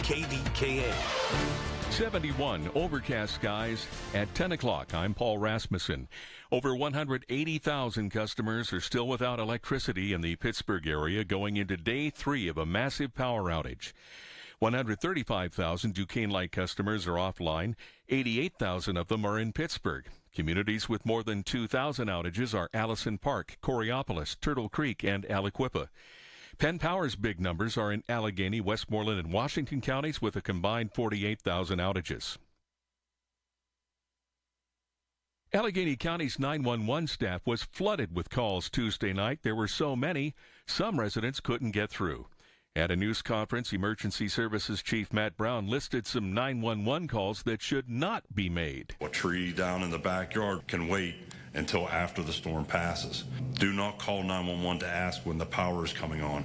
KDKA. 71 overcast skies at 10 o'clock. I'm Paul Rasmussen. Over 180,000 customers are still without electricity in the Pittsburgh area going into day 3 of a massive power outage. 135,000 Duquesne Light customers are offline. 88,000 of them are in Pittsburgh. Communities with more than 2,000 outages are Allison Park, Coriopolis, Turtle Creek, and Aliquippa. Penn Power's big numbers are in Allegheny, Westmoreland, and Washington counties with a combined 48,000 outages. Allegheny County's 911 staff was flooded with calls Tuesday night. There were so many, some residents couldn't get through. At a news conference, Emergency Services Chief Matt Brown listed some 911 calls that should not be made. A tree down in the backyard can wait until after the storm passes. Do not call 911 to ask when the power is coming on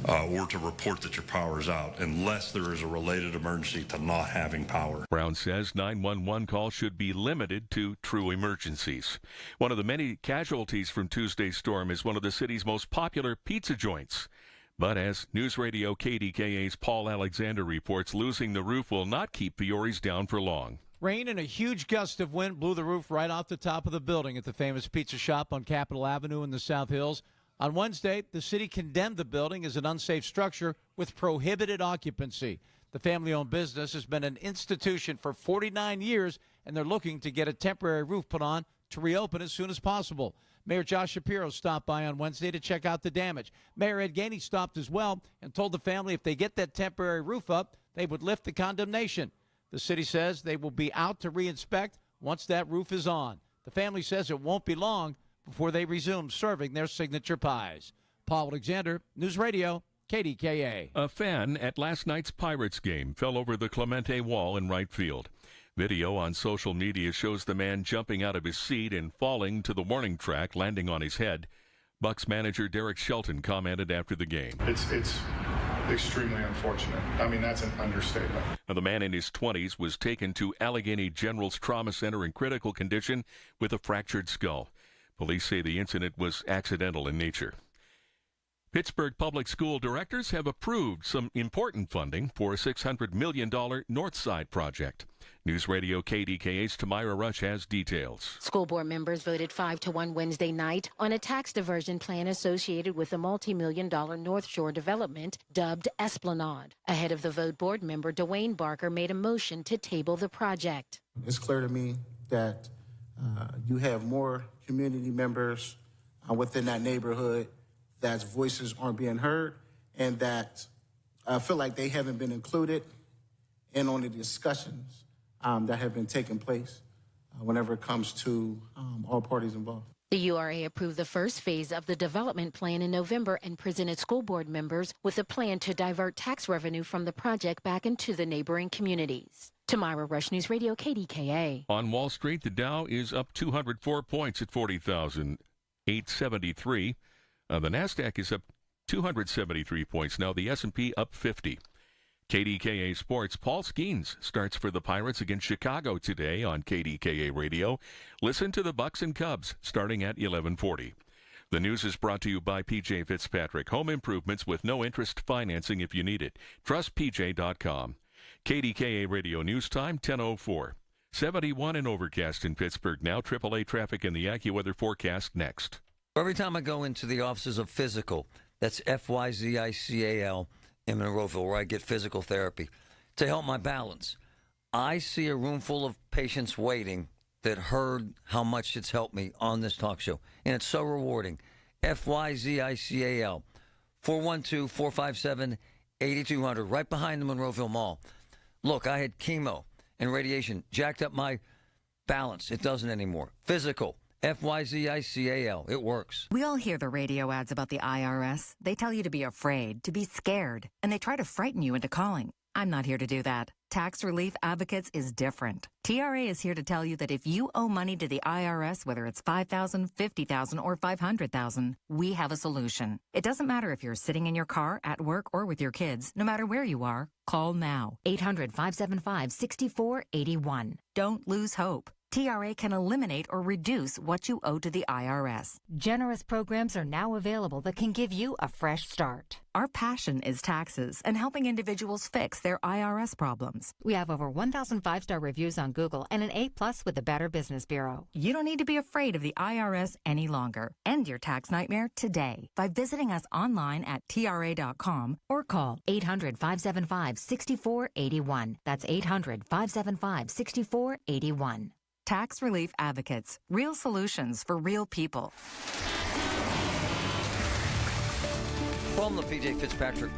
or to report that your power is out unless there is a related emergency to not having power. Brown says 911 calls should be limited to true emergencies. One of the many casualties from Tuesday's storm is one of the city's most popular pizza joints. But as News Radio KDKA's Paul Alexander reports, losing the roof will not keep Fiore's down for long. Rain and a huge gust of wind blew the roof right off the top of the building at the famous pizza shop on Capitol Avenue in the South Hills. On Wednesday, the city condemned the building as an unsafe structure with prohibited occupancy. The family-owned business has been an institution for 49 years, and they're looking to get a temporary roof put on to reopen as soon as possible. Mayor Josh Shapiro stopped by on Wednesday to check out the damage. Mayor Ed Gainey stopped as well and told the family if they get that temporary roof up, they would lift the condemnation. The city says they will be out to reinspect once that roof is on. The family says it won't be long before they resume serving their signature pies. Paul Alexander, News Radio, KDKA. A fan at last night's Pirates game fell over the Clemente wall in right field. Video on social media shows the man jumping out of his seat and falling to the warning track, landing on his head. Bucks manager Derek Shelton commented after the game. It's extremely unfortunate. I mean, that's an understatement. Now, the man in his 20s was taken to Allegheny General's Trauma Center in critical condition with a fractured skull. Police say the incident was accidental in nature. Pittsburgh Public School directors have approved some important funding for a $600 million North Side project. News Radio KDKA's Tamira Rush has details. School board members voted 5-1 Wednesday night on a tax diversion plan associated with the multi-million-dollar North Shore development dubbed Esplanade. Ahead of the vote, board member Dwayne Barker made a motion to table the project. It's clear to me that you have more community members within that neighborhood that's voices aren't being heard and that I feel like they haven't been included in on the discussions that have been taking place whenever it comes to all parties involved. The URA approved the first phase of the development plan in November and presented school board members with a plan to divert tax revenue from the project back into the neighboring communities. Tamira Rush, News Radio, KDKA. On Wall Street, the Dow is up 204 points at 40,873. The NASDAQ is up 273 points. Now the S&P up 50. KDKA Sports, Paul Skeens starts for the Pirates against Chicago today on KDKA Radio. Listen to the Bucks and Cubs starting at 11:40. The news is brought to you by P.J. Fitzpatrick. Home improvements with no interest financing if you need it. TrustPJ.com. KDKA Radio News Time, 10:04. 71 and overcast in Pittsburgh now. AAA traffic in the AccuWeather forecast next. Every time I go into the offices of Physical, that's F-Y-Z-I-C-A-L, in Monroeville, where I get physical therapy, to help my balance, I see a room full of patients waiting that heard how much it's helped me on this talk show. And it's so rewarding. F-Y-Z-I-C-A-L, 412-457-8200, right behind the Monroeville Mall. Look, I had chemo and radiation, jacked up my balance. It doesn't anymore. Physical. F-Y-Z-I-C-A-L. It works. We all hear the radio ads about the IRS. They tell you to be afraid, to be scared, and they try to frighten you into calling. I'm not here to do that. Tax Relief Advocates is different. TRA is here to tell you that if you owe money to the IRS, whether it's $5,000, $50,000, or $500,000, we have a solution. It doesn't matter if you're sitting in your car, at work, or with your kids. No matter where you are, call now. 800-575-6481. Don't lose hope. TRA can eliminate or reduce what you owe to the IRS. Generous programs are now available that can give you a fresh start. Our passion is taxes and helping individuals fix their IRS problems. We have over 1,000 five-star reviews on Google and an A+ with the Better Business Bureau. You don't need to be afraid of the IRS any longer. End your tax nightmare today by visiting us online at TRA.com or call 800-575-6481. That's 800-575-6481. Tax Relief Advocates. Real solutions for real people. From the PJ Fitzpatrick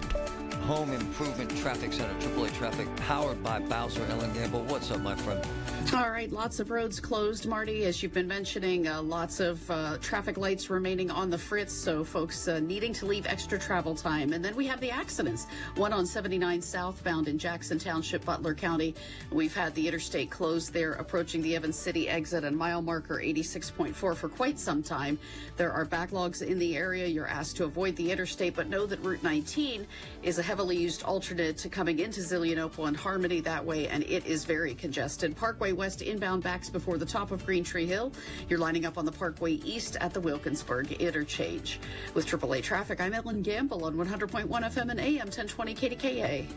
Home Improvement Traffic Center, AAA Traffic, powered by Bowser Ellen Gamble. What's up, my friend? All right, lots of roads closed, Marty, as you've been mentioning. Lots of traffic lights remaining on the fritz, so folks needing to leave extra travel time. And then we have the accidents. One on 79 southbound in Jackson Township, Butler County. We've had the interstate closed there approaching the Evans City exit and mile marker 86.4 for quite some time. There are backlogs in the area. You're asked to avoid the interstate, but know that Route 19 is a heavily used alternate to coming into Zillionople and Harmony that way, and it is very congested. Parkway West inbound backs before the top of Green Tree Hill. You're lining up on the Parkway East at the Wilkinsburg interchange. With AAA Traffic, I'm Ellen Gamble on 100.1 FM and AM 1020 KDKA.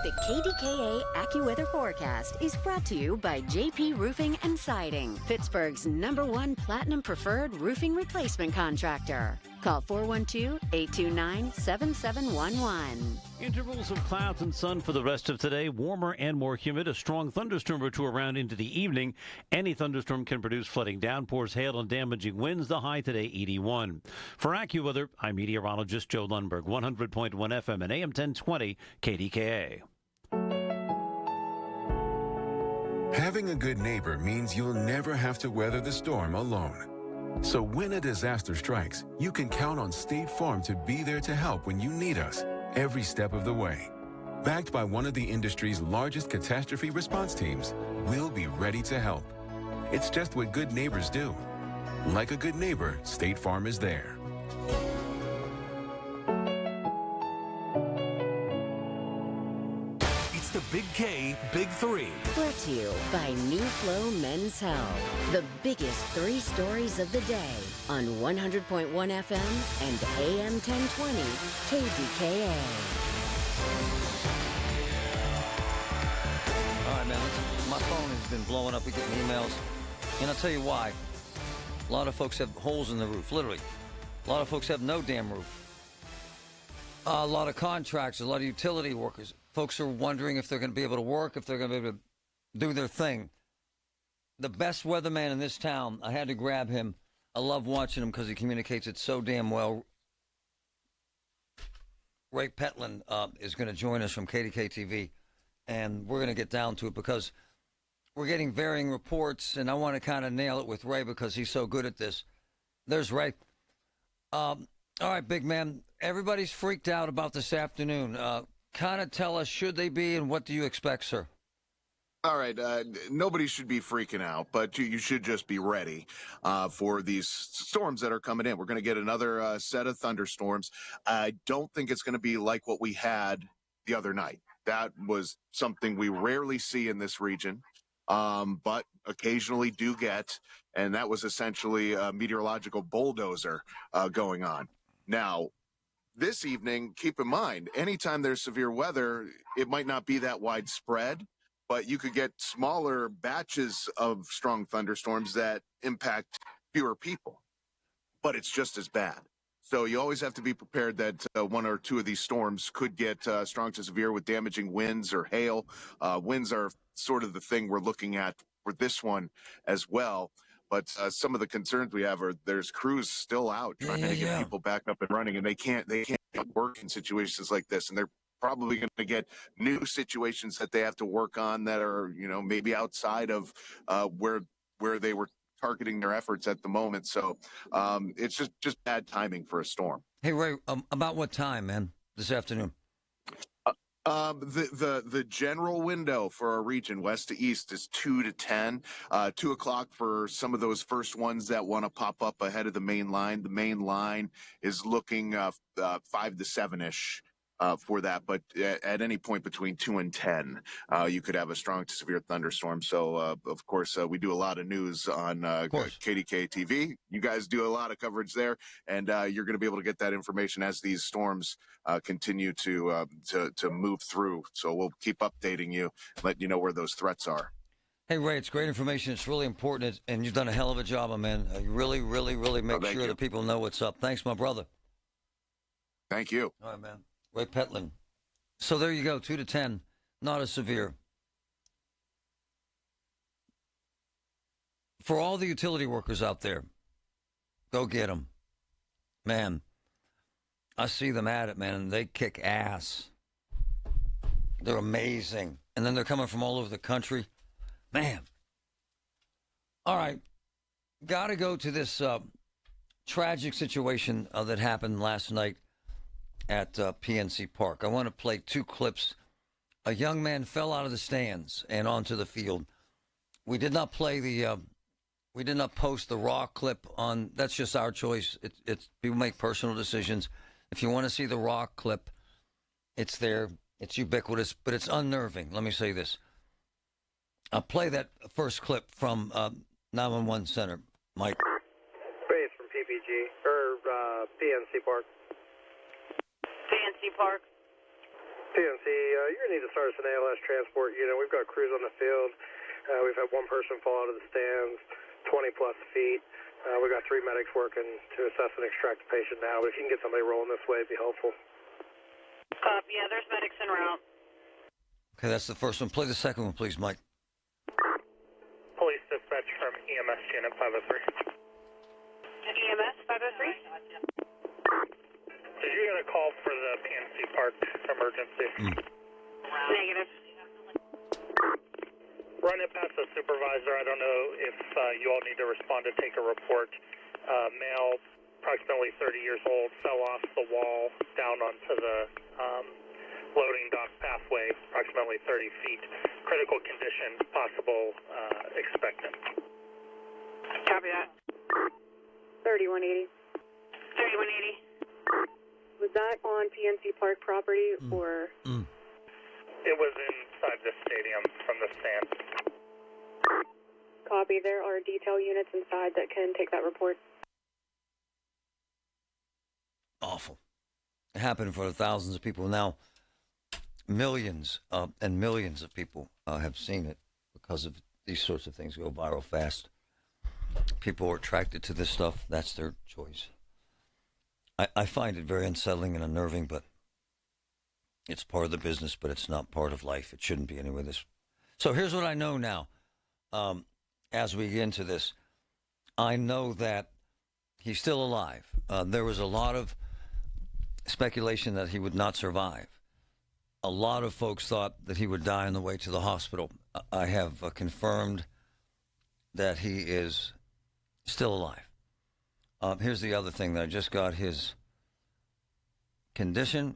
The KDKA AccuWeather forecast is brought to you by JP Roofing and Siding, Pittsburgh's #1 Platinum Preferred Roofing Replacement Contractor. Call 412-829-7711. Intervals of clouds and sun for the rest of today. Warmer and more humid. A strong thunderstorm or two around into the evening. Any thunderstorm can produce flooding downpours, hail, and damaging winds. The high today, 81. For AccuWeather, I'm meteorologist Joe Lundberg, 100.1 FM and AM 1020 KDKA. Having a good neighbor means you'll never have to weather the storm alone. So when a disaster strikes, you can count on State Farm to be there to help when you need us, every step of the way. Backed by one of the industry's largest catastrophe response teams, we'll be ready to help. It's just what good neighbors do. Like a good neighbor, State Farm is there. The Big K, Big Three. Brought to you by New Flow Men's Health. The biggest three stories of the day on 100.1 FM and AM 1020 KDKA. All right, man. My phone has been blowing up. We get emails. And I'll tell you why. A lot of folks have holes in the roof, literally. A lot of folks have no damn roof. A lot of contractors, a lot of utility workers. Folks are wondering if they're going to be able to work, if they're going to be able to do their thing. The best weatherman in this town, I had to grab him. I love watching him because he communicates it so damn well. Ray Petland is going to join us from KDKA TV, and we're going to get down to it because we're getting varying reports, and I want to kind of nail it with Ray because he's so good at this. There's Ray. All right, big man. Everybody's freaked out about this afternoon. Kind of tell us, should they be, and what do you expect, sir? All right. Nobody should be freaking out, but you should just be ready for these storms that are coming in. We're going to get another set of thunderstorms. I don't think it's going to be like what we had the other night. That was something we rarely see in this region, but occasionally do get, and that was essentially a meteorological bulldozer going on. Now, this evening, keep in mind, anytime there's severe weather, it might not be that widespread, but you could get smaller batches of strong thunderstorms that impact fewer people. But it's just as bad. So you always have to be prepared that one or two of these storms could get strong to severe with damaging winds or hail. Winds are sort of the thing we're looking at for this one as well. But some of the concerns we have are there's crews still out trying to get people back up and running, and they can't work in situations like this. And they're probably going to get new situations that they have to work on that are, maybe outside of where they were targeting their efforts at the moment. So it's just bad timing for a storm. Hey, Ray, about what time, man, this afternoon? The general window for our region, west to east, is 2 to 10. 2 o'clock for some of those first ones that want to pop up ahead of the main line. The main line is looking 5 to 7-ish for that. But at any point between 2 and 10, you could have a strong to severe thunderstorm. So, of course, we do a lot of news on KDKA TV. You guys do a lot of coverage there, and you're going to be able to get that information as these storms continue to move through. So we'll keep updating you, letting you know where those threats are. Hey, Ray, it's great information. It's really important, and you've done a hell of a job, my man. You really, really, really make sure that people know what's up. Thanks, my brother. Thank you. All right, man. Ray Petlin. So there you go, 2 to 10, not as severe. For all the utility workers out there, go get them. Man, I see them at it, man, and they kick ass. They're amazing. And then they're coming from all over the country. Man. All right. Got to go to this tragic situation that happened last night at PNC Park. I want to play 2 clips. A young man fell out of the stands and onto the field. We did not play we did not post the raw clip on. That's just our choice. It's people make personal decisions. If you want to see the raw clip, it's there. It's ubiquitous, but it's unnerving. Let me say this. I'll play that first clip from 911 Center. Mike. Base from PPG, or PNC Park. PNC Park. PNC, you're going to need to start us an ALS transport unit. We've got crews on the field. We've had one person fall out of the stands, 20-plus feet. We've got 3 medics working to assess and extract the patient now. But if you can get somebody rolling this way, it'd be helpful. Yeah, there's medics en route. Okay, that's the first one. Play the second one, please, Mike. Police dispatch from EMS unit 503. EMS 503? Did you get a call for the PNC Park emergency? Negative. Run it past the supervisor. I don't know if you all need to respond to take a report. Male, approximately 30 years old, fell off the wall down onto the loading dock pathway, approximately 30 feet. Critical condition, possible expectant. Copy that. 3180. 3180. Was that on PNC Park property or? It was inside the stadium from the stand. Copy. There are detail units inside that can take that report. Awful. It happened in front of thousands of people. Now, millions and millions of people have seen it because of these sorts of things go viral fast. People are attracted to this stuff. That's their choice. I find it very unsettling and unnerving, but it's part of the business, but it's not part of life. It shouldn't be anyway. So here's what I know now. As we get into this, I know that he's still alive. There was a lot of speculation that he would not survive. A lot of folks thought that he would die on the way to the hospital. I have confirmed that he is still alive. Here's the other thing that I just got his condition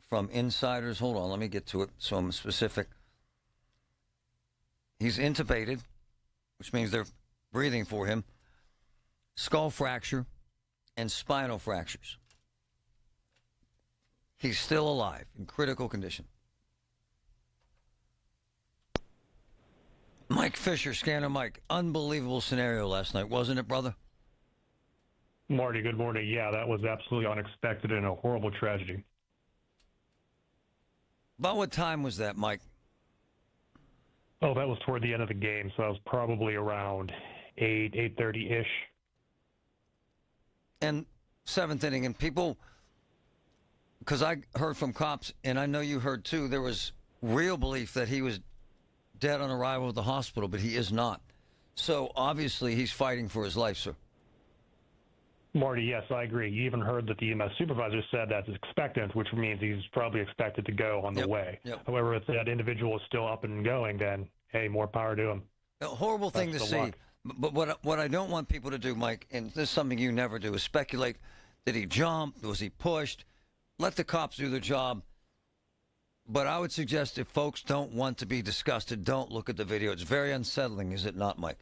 from insiders. Hold on, let me get to it so I'm specific. He's intubated, which means they're breathing for him. Skull fracture and spinal fractures. He's still alive, in critical condition. Mike Fisher, Scanner Mike. Unbelievable scenario last night, wasn't it, brother? Marty, good morning. Yeah, that was absolutely unexpected and a horrible tragedy. About what time was that, Mike? Oh, that was toward the end of the game, so that was probably around 8:30-ish. And 7th inning, and people, because I heard from cops, and I know you heard too, there was real belief that he was dead on arrival at the hospital, but he is not. So obviously he's fighting for his life, sir. Marty, yes, I agree. You even heard that the EMS supervisor said that's expectant, which means he's probably expected to go on the way. However, if that individual is still up and going, then, hey, more power to him. A horrible thing to see. But what I don't want people to do, Mike, and this is something you never do, is speculate. Did he jump? Was he pushed? Let the cops do their job. But I would suggest if folks don't want to be disgusted, don't look at the video. It's very unsettling, is it not, Mike?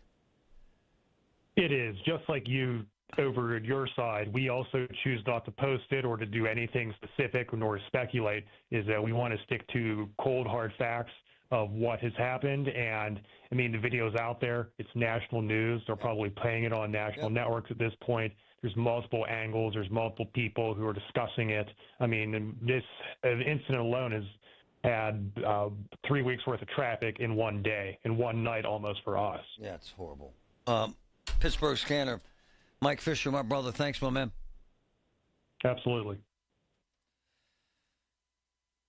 It is. Just like you over at your side, we also choose not to post it or to do anything specific nor speculate, is that we want to stick to cold, hard facts of what has happened. And, I mean, the video's out there. It's national news. They're probably playing it on national networks at this point. There's multiple angles. There's multiple people who are discussing it. I mean, this incident alone has had 3 weeks worth of traffic in one day, in one night almost for us. Yeah, it's horrible. Pittsburgh Scanner, Mike Fisher, my brother. Thanks, my man. Absolutely.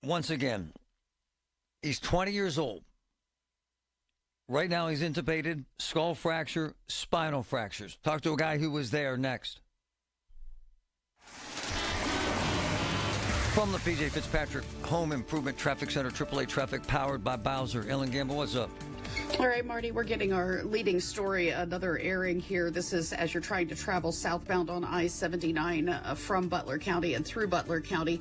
Once again, he's 20 years old. Right now he's intubated, skull fracture, spinal fractures. Talk to a guy who was there next. From the P.J. Fitzpatrick Home Improvement Traffic Center, AAA Traffic, powered by Bowser. Ellen Gamble, what's up? All right, Marty, we're getting our leading story, another airing here. This is as you're trying to travel southbound on I-79 from Butler County and through Butler County.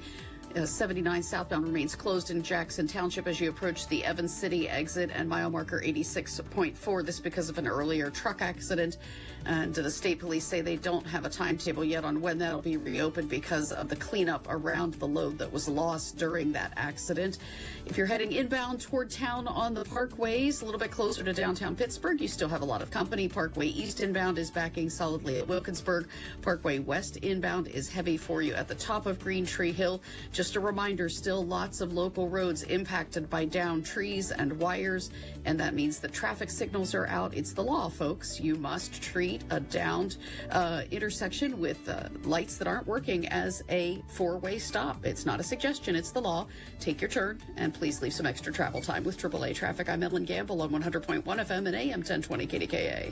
79 southbound remains closed in Jackson Township as you approach the Evans City exit and mile marker 86.4. This because of an earlier truck accident. And the state police say they don't have a timetable yet on when that'll be reopened because of the cleanup around the load that was lost during that accident. If you're heading inbound toward town on the parkways, a little bit closer to downtown Pittsburgh, you still have a lot of company. Parkway East inbound is backing solidly at Wilkinsburg. Parkway West inbound is heavy for you at the top of Green Tree Hill. Just a reminder, still lots of local roads impacted by downed trees and wires, and that means the traffic signals are out. It's the law, folks. You must treat a downed intersection with lights that aren't working as a four-way stop. It's not a suggestion, it's the law. Take your turn, and please leave some extra travel time with AAA Traffic. I'm Ellen Gamble on 100.1 FM and AM 1020 KDKA.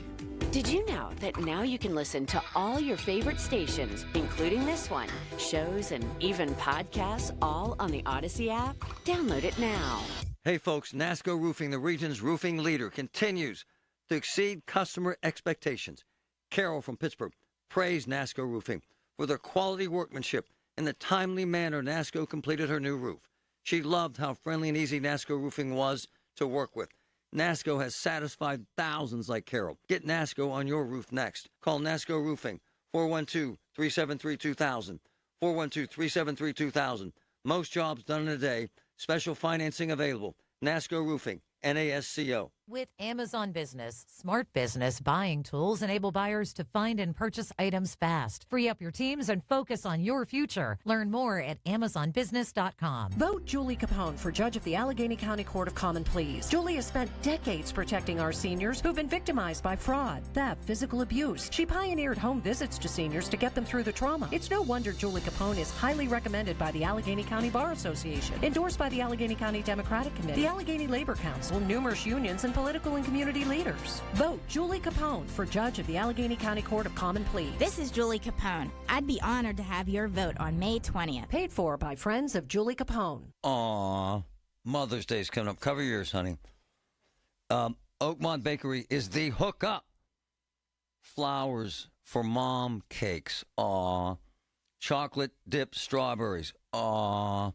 Did you know that now you can listen to all your favorite stations, including this one, shows and even podcasts, all on the Odyssey app? Download it now. Hey, folks, NASCO Roofing, the region's roofing leader, continues to exceed customer expectations. Carol from Pittsburgh praised NASCO Roofing for their quality workmanship and the timely manner NASCO completed her new roof. She loved how friendly and easy NASCO Roofing was to work with. NASCO has satisfied thousands like Carol. Get NASCO on your roof next. Call NASCO Roofing, 412-373-2000, 412-373-2000. Most jobs done in a day. Special financing available. NASCO Roofing, NASCO. With Amazon Business, smart business buying tools enable buyers to find and purchase items fast. Free up your teams and focus on your future. Learn more at AmazonBusiness.com. Vote Julie Capone for judge of the Allegheny County Court of Common Pleas. Julie has spent decades protecting our seniors who've been victimized by fraud, theft, physical abuse. She pioneered home visits to seniors to get them through the trauma. It's no wonder Julie Capone is highly recommended by the Allegheny County Bar Association, endorsed by the Allegheny County Democratic Committee, the Allegheny Labor Council, numerous unions, and political and community leaders. Vote Julie Capone for judge of the Allegheny County Court of Common Pleas. This is Julie Capone. I'd be honored to have your vote on May 20th. Paid for by friends of Julie Capone. Aw, Mother's Day's coming up. Cover yours, honey. Oakmont Bakery is the hookup. Flowers for mom cakes. Aw. Chocolate dipped strawberries. Aw.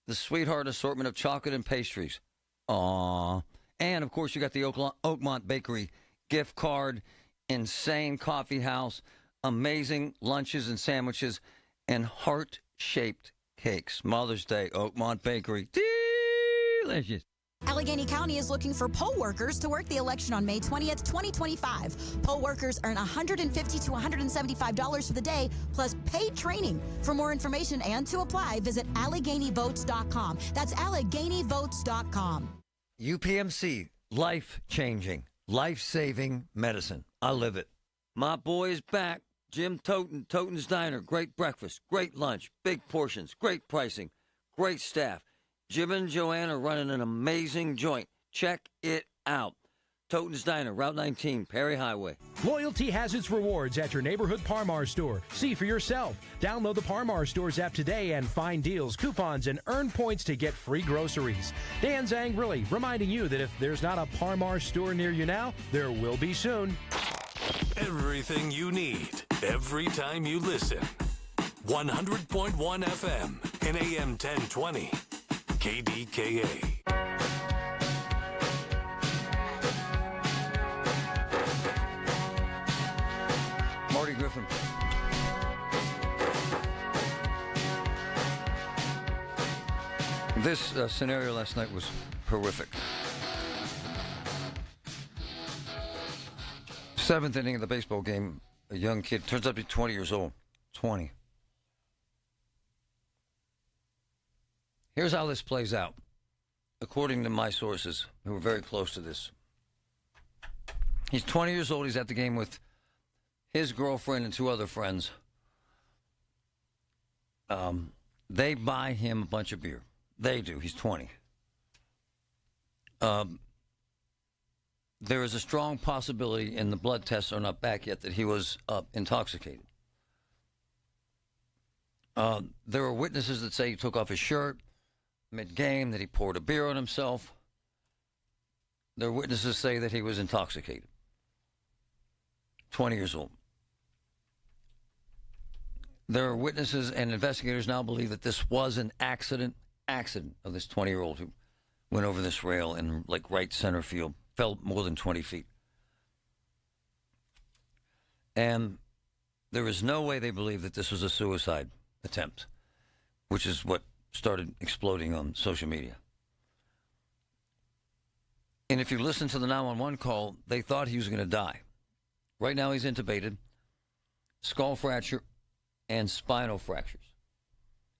The sweetheart assortment of chocolate and pastries. Aw. And, of course, you got the Oakmont Bakery gift card, insane coffee house, amazing lunches and sandwiches, and heart-shaped cakes. Mother's Day, Oakmont Bakery. Delicious. Allegheny County is looking for poll workers to work the election on May 20th, 2025. Poll workers earn $150 to $175 for the day, plus paid training. For more information and to apply, visit AlleghenyVotes.com. That's AlleghenyVotes.com. UPMC, life-changing, life-saving medicine. I live it. My boy is back. Jim Toten, Toten's Diner. Great breakfast, great lunch, big portions, great pricing, great staff. Jim and Joanne are running an amazing joint. Check it out. Toten's Diner, Route 19, Perry Highway. Loyalty has its rewards at your neighborhood Parmar store. See for yourself. Download the Parmar Stores app today and find deals, coupons, and earn points to get free groceries. Dan Zangrilli reminding you that if there's not a Parmar store near you now, there will be soon. Everything you need, every time you listen. 100.1 FM and AM 1020. KDKA. Marty Griffin This scenario last night was horrific. Seventh inning of the baseball game, a young kid, turns out to be 20 years old. 20. Here's how this plays out, according to my sources, who are very close to this. He's 20 years old. He's at the game with his girlfriend and two other friends. They buy him a bunch of beer. They do. He's 20. There is a strong possibility, and the blood tests are not back yet, that he was intoxicated. There are witnesses that say he took off his shirt mid-game, that he poured a beer on himself. There are witnesses that say that he was intoxicated. 20 years old. There are witnesses and investigators now believe that this was an accident of this 20-year-old who went over this rail in like right center field, fell more than 20 feet. And there is no way they believe that this was a suicide attempt, which is what started exploding on social media. And if you listen to the 911 call, they thought he was going to die. Right now he's intubated, skull fracture, and spinal fractures.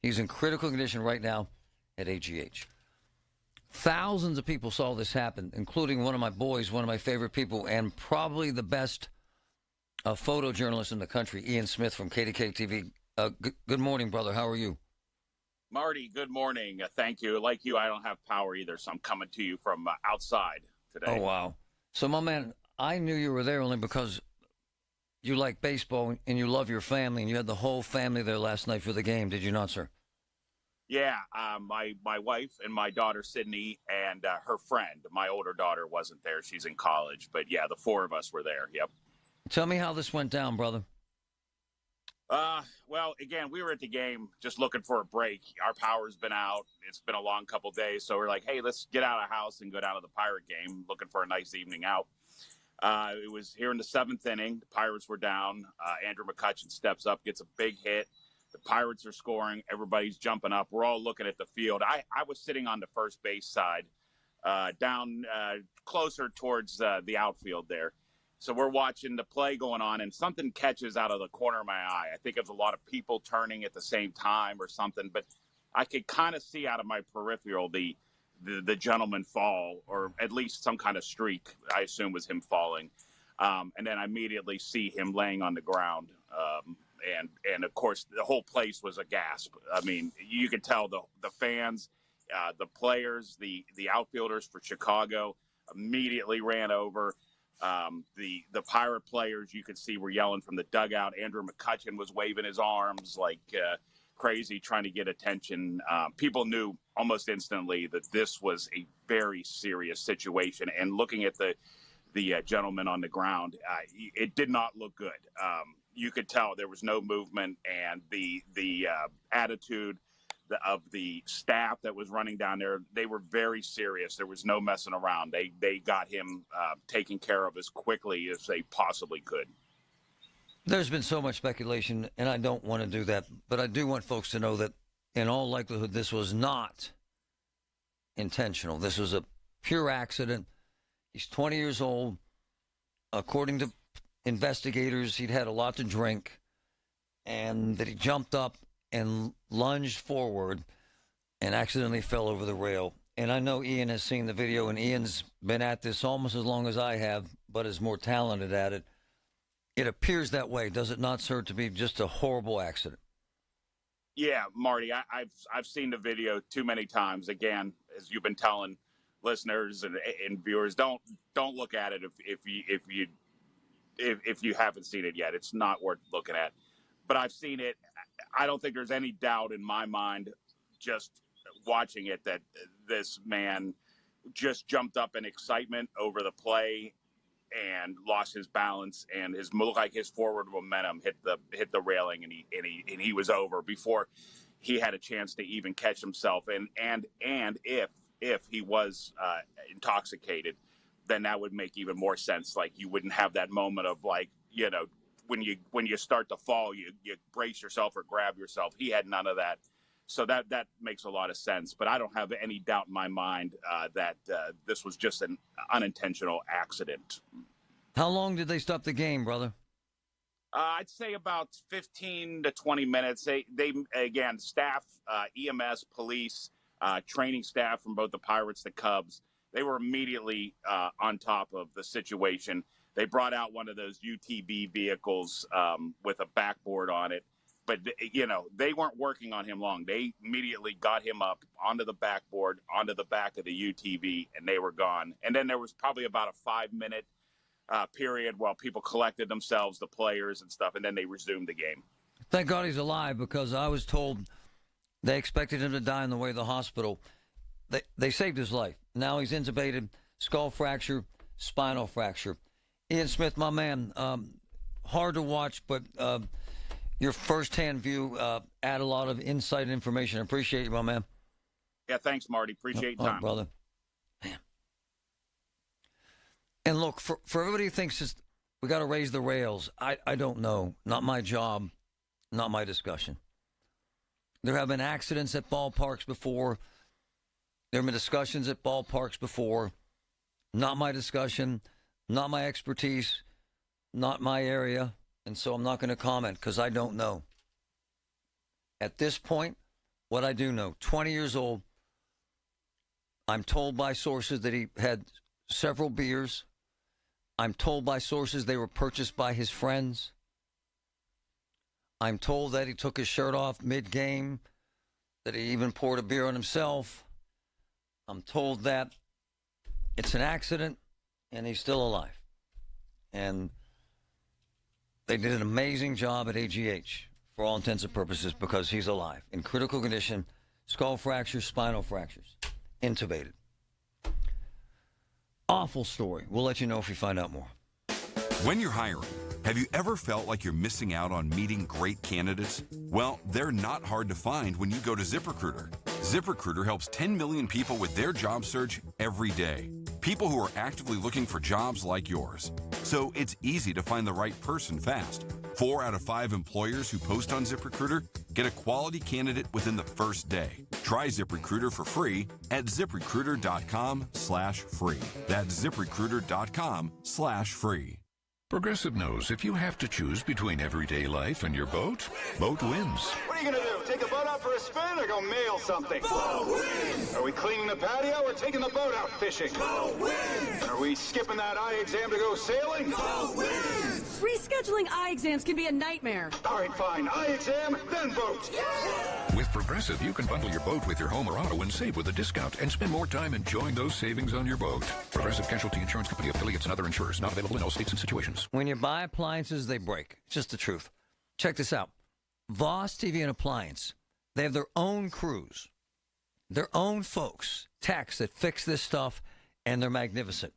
He's in critical condition right now at AGH. Thousands of people saw this happen, including one of my boys, one of my favorite people, and probably the best photojournalist in the country, Ian Smith from KDKA TV. Good morning, brother. How are you? Marty, good morning. Thank you. Like you, I don't have power either, so I'm coming to you from outside today. Oh, wow. So, my man, I knew you were there only because you like baseball and you love your family, and you had the whole family there last night for the game, did you not, sir? Yeah, my wife and my daughter, Sydney, and her friend. My older daughter wasn't there. She's in college. But, yeah, the four of us were there. Yep. Tell me how this went down, brother. Well, again, we were at the game just looking for a break. Our power's been out. It's been a long couple days. So we're like, hey, let's get out of the house and go down to the Pirate game, looking for a nice evening out. It was here in the seventh inning. The Pirates were down. Andrew McCutchen steps up, gets a big hit. The Pirates are scoring. Everybody's jumping up. We're all looking at the field. I was sitting on the first base side, down closer towards the outfield there. So we're watching the play going on, and something catches out of the corner of my eye. I think it was a lot of people turning at the same time or something, but I could kind of see out of my peripheral the gentleman fall, or at least some kind of streak, I assume was him falling. And then I immediately see him laying on the ground. And of course, the whole place was a gasp. I mean, you could tell the fans, the players, the outfielders for Chicago immediately ran over. The Pirate players, you could see, were yelling from the dugout. Andrew McCutchen was waving his arms like crazy, trying to get attention. People knew almost instantly that this was a very serious situation. And looking at the gentleman on the ground, it did not look good. You could tell there was no movement, and the attitude of the staff that was running down there, they were very serious. There was no messing around. They got him taken care of as quickly as they possibly could. There's been so much speculation, and I don't want to do that, but I do want folks to know that in all likelihood, this was not intentional. This was a pure accident. He's 20 years old. According to investigators, he'd had a lot to drink, and that he jumped up and lunged forward and accidentally fell over the rail. And I know Ian has seen the video, and Ian's been at this almost as long as I have, but is more talented at it. It appears that way, does it not, sir, to be just a horrible accident? Yeah, Marty, I've seen the video too many times. Again, as you've been telling listeners and viewers, don't look at it if you haven't seen it yet. It's not worth looking at. But I've seen it. I don't think there's any doubt in my mind, just watching it, that this man just jumped up in excitement over the play and lost his balance, and looked like his forward momentum hit the railing, and he was over before he had a chance to even catch himself. And if he was intoxicated, then that would make even more sense. Like, you wouldn't have that moment of, like, you know, when you start to fall, you brace yourself or grab yourself. He had none of that. So that makes a lot of sense. But I don't have any doubt in my mind that this was just an unintentional accident. How long did they stop the game, brother? I'd say about 15 to 20 minutes. They again, staff, EMS, police, training staff from both the Pirates, the Cubs, they were immediately on top of the situation. They brought out one of those UTV vehicles with a backboard on it. But, you know, they weren't working on him long. They immediately got him up onto the backboard, onto the back of the UTV, and they were gone. And then there was probably about a 5-minute period while people collected themselves, the players and stuff, and then they resumed the game. Thank God he's alive, because I was told they expected him to die on the way to the hospital. They saved his life. Now he's intubated, skull fracture, spinal fracture. Ian Smith, my man, hard to watch, but your firsthand view add a lot of insight and information. I appreciate you, my man. Yeah, thanks, Marty. Appreciate your time. Brother. Man. And look, for everybody who thinks we got to raise the rails, I don't know. Not my job, not my discussion. There have been accidents at ballparks before. There have been discussions at ballparks before. Not my discussion, not my expertise, not my area. And so I'm not going to comment because I don't know. At this point, what I do know, 20 years old, I'm told by sources that he had several beers. I'm told by sources they were purchased by his friends. I'm told that he took his shirt off mid-game, that he even poured a beer on himself. I'm told that it's an accident and he's still alive. And they did an amazing job at AGH for all intents and purposes because he's alive. In critical condition, skull fractures, spinal fractures, intubated. Awful story. We'll let you know if we find out more. When you're hiring, have you ever felt like you're missing out on meeting great candidates? Well, they're not hard to find when you go to ZipRecruiter. ZipRecruiter helps 10 million people with their job search every day. People who are actively looking for jobs like yours. So it's easy to find the right person fast. 4 out of 5 employers who post on ZipRecruiter get a quality candidate within the first day. Try ZipRecruiter for free at ZipRecruiter.com/free. That's ZipRecruiter.com/free. Progressive knows if you have to choose between everyday life and your boat, boat wins. What are you going to do? Take the boat out for a spin or go mail something? Boat wins! Are we cleaning the patio or taking the boat out fishing? Boat wins! Are we skipping that eye exam to go sailing? Boat wins! Rescheduling eye exams can be a nightmare. All right, fine. Eye exam, then boat. Yeah! With Progressive, you can bundle your boat with your home or auto and save with a discount and spend more time enjoying those savings on your boat. Progressive Casualty Insurance Company, affiliates, and other insurers. Not available in all states and situations. When you buy appliances, they break. It's just the truth. Check this out. Voss TV and Appliance, they have their own crews, their own folks, techs that fix this stuff, and they're magnificent.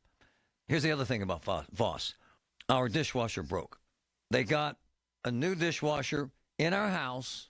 Here's the other thing about Voss. Our dishwasher broke. They got a new dishwasher in our house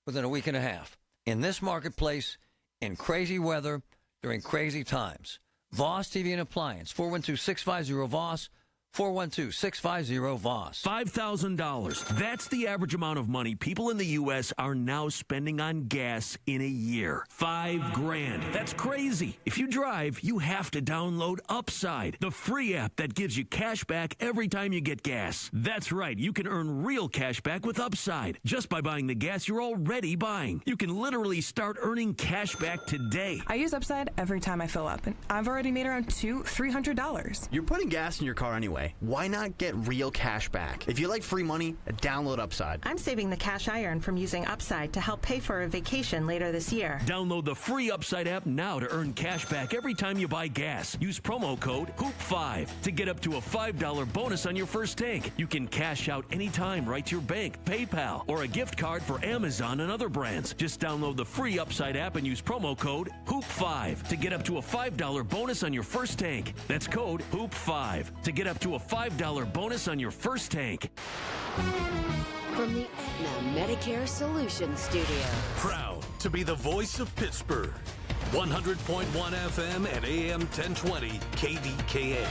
within a week and a half. In this marketplace, in crazy weather, during crazy times. Voss TV and Appliance, 412-650-VOSS. 412-650-VOSS. $5,000. That's the average amount of money people in the U.S. are now spending on gas in a year. $5,000. That's crazy. If you drive, you have to download Upside, the free app that gives you cash back every time you get gas. That's right. You can earn real cash back with Upside just by buying the gas you're already buying. You can literally start earning cash back today. I use Upside every time I fill up, and I've already made around $300. You're putting gas in your car anyway. Why not get real cash back? If you like free money, download Upside. I'm saving the cash I earn from using Upside to help pay for a vacation later this year. Download the free Upside app now to earn cash back every time you buy gas. Use promo code HOOP5 to get up to a $5 bonus on your first tank. You can cash out anytime right to your bank, PayPal, or a gift card for Amazon and other brands. Just download the free Upside app and use promo code HOOP5 to get up to a $5 bonus on your first tank. That's code HOOP5 to get up to a $5 bonus on your first tank. From the Aetna Medicare Solutions Studio. Proud to be the voice of Pittsburgh. 100.1 FM and AM 1020 KDKA.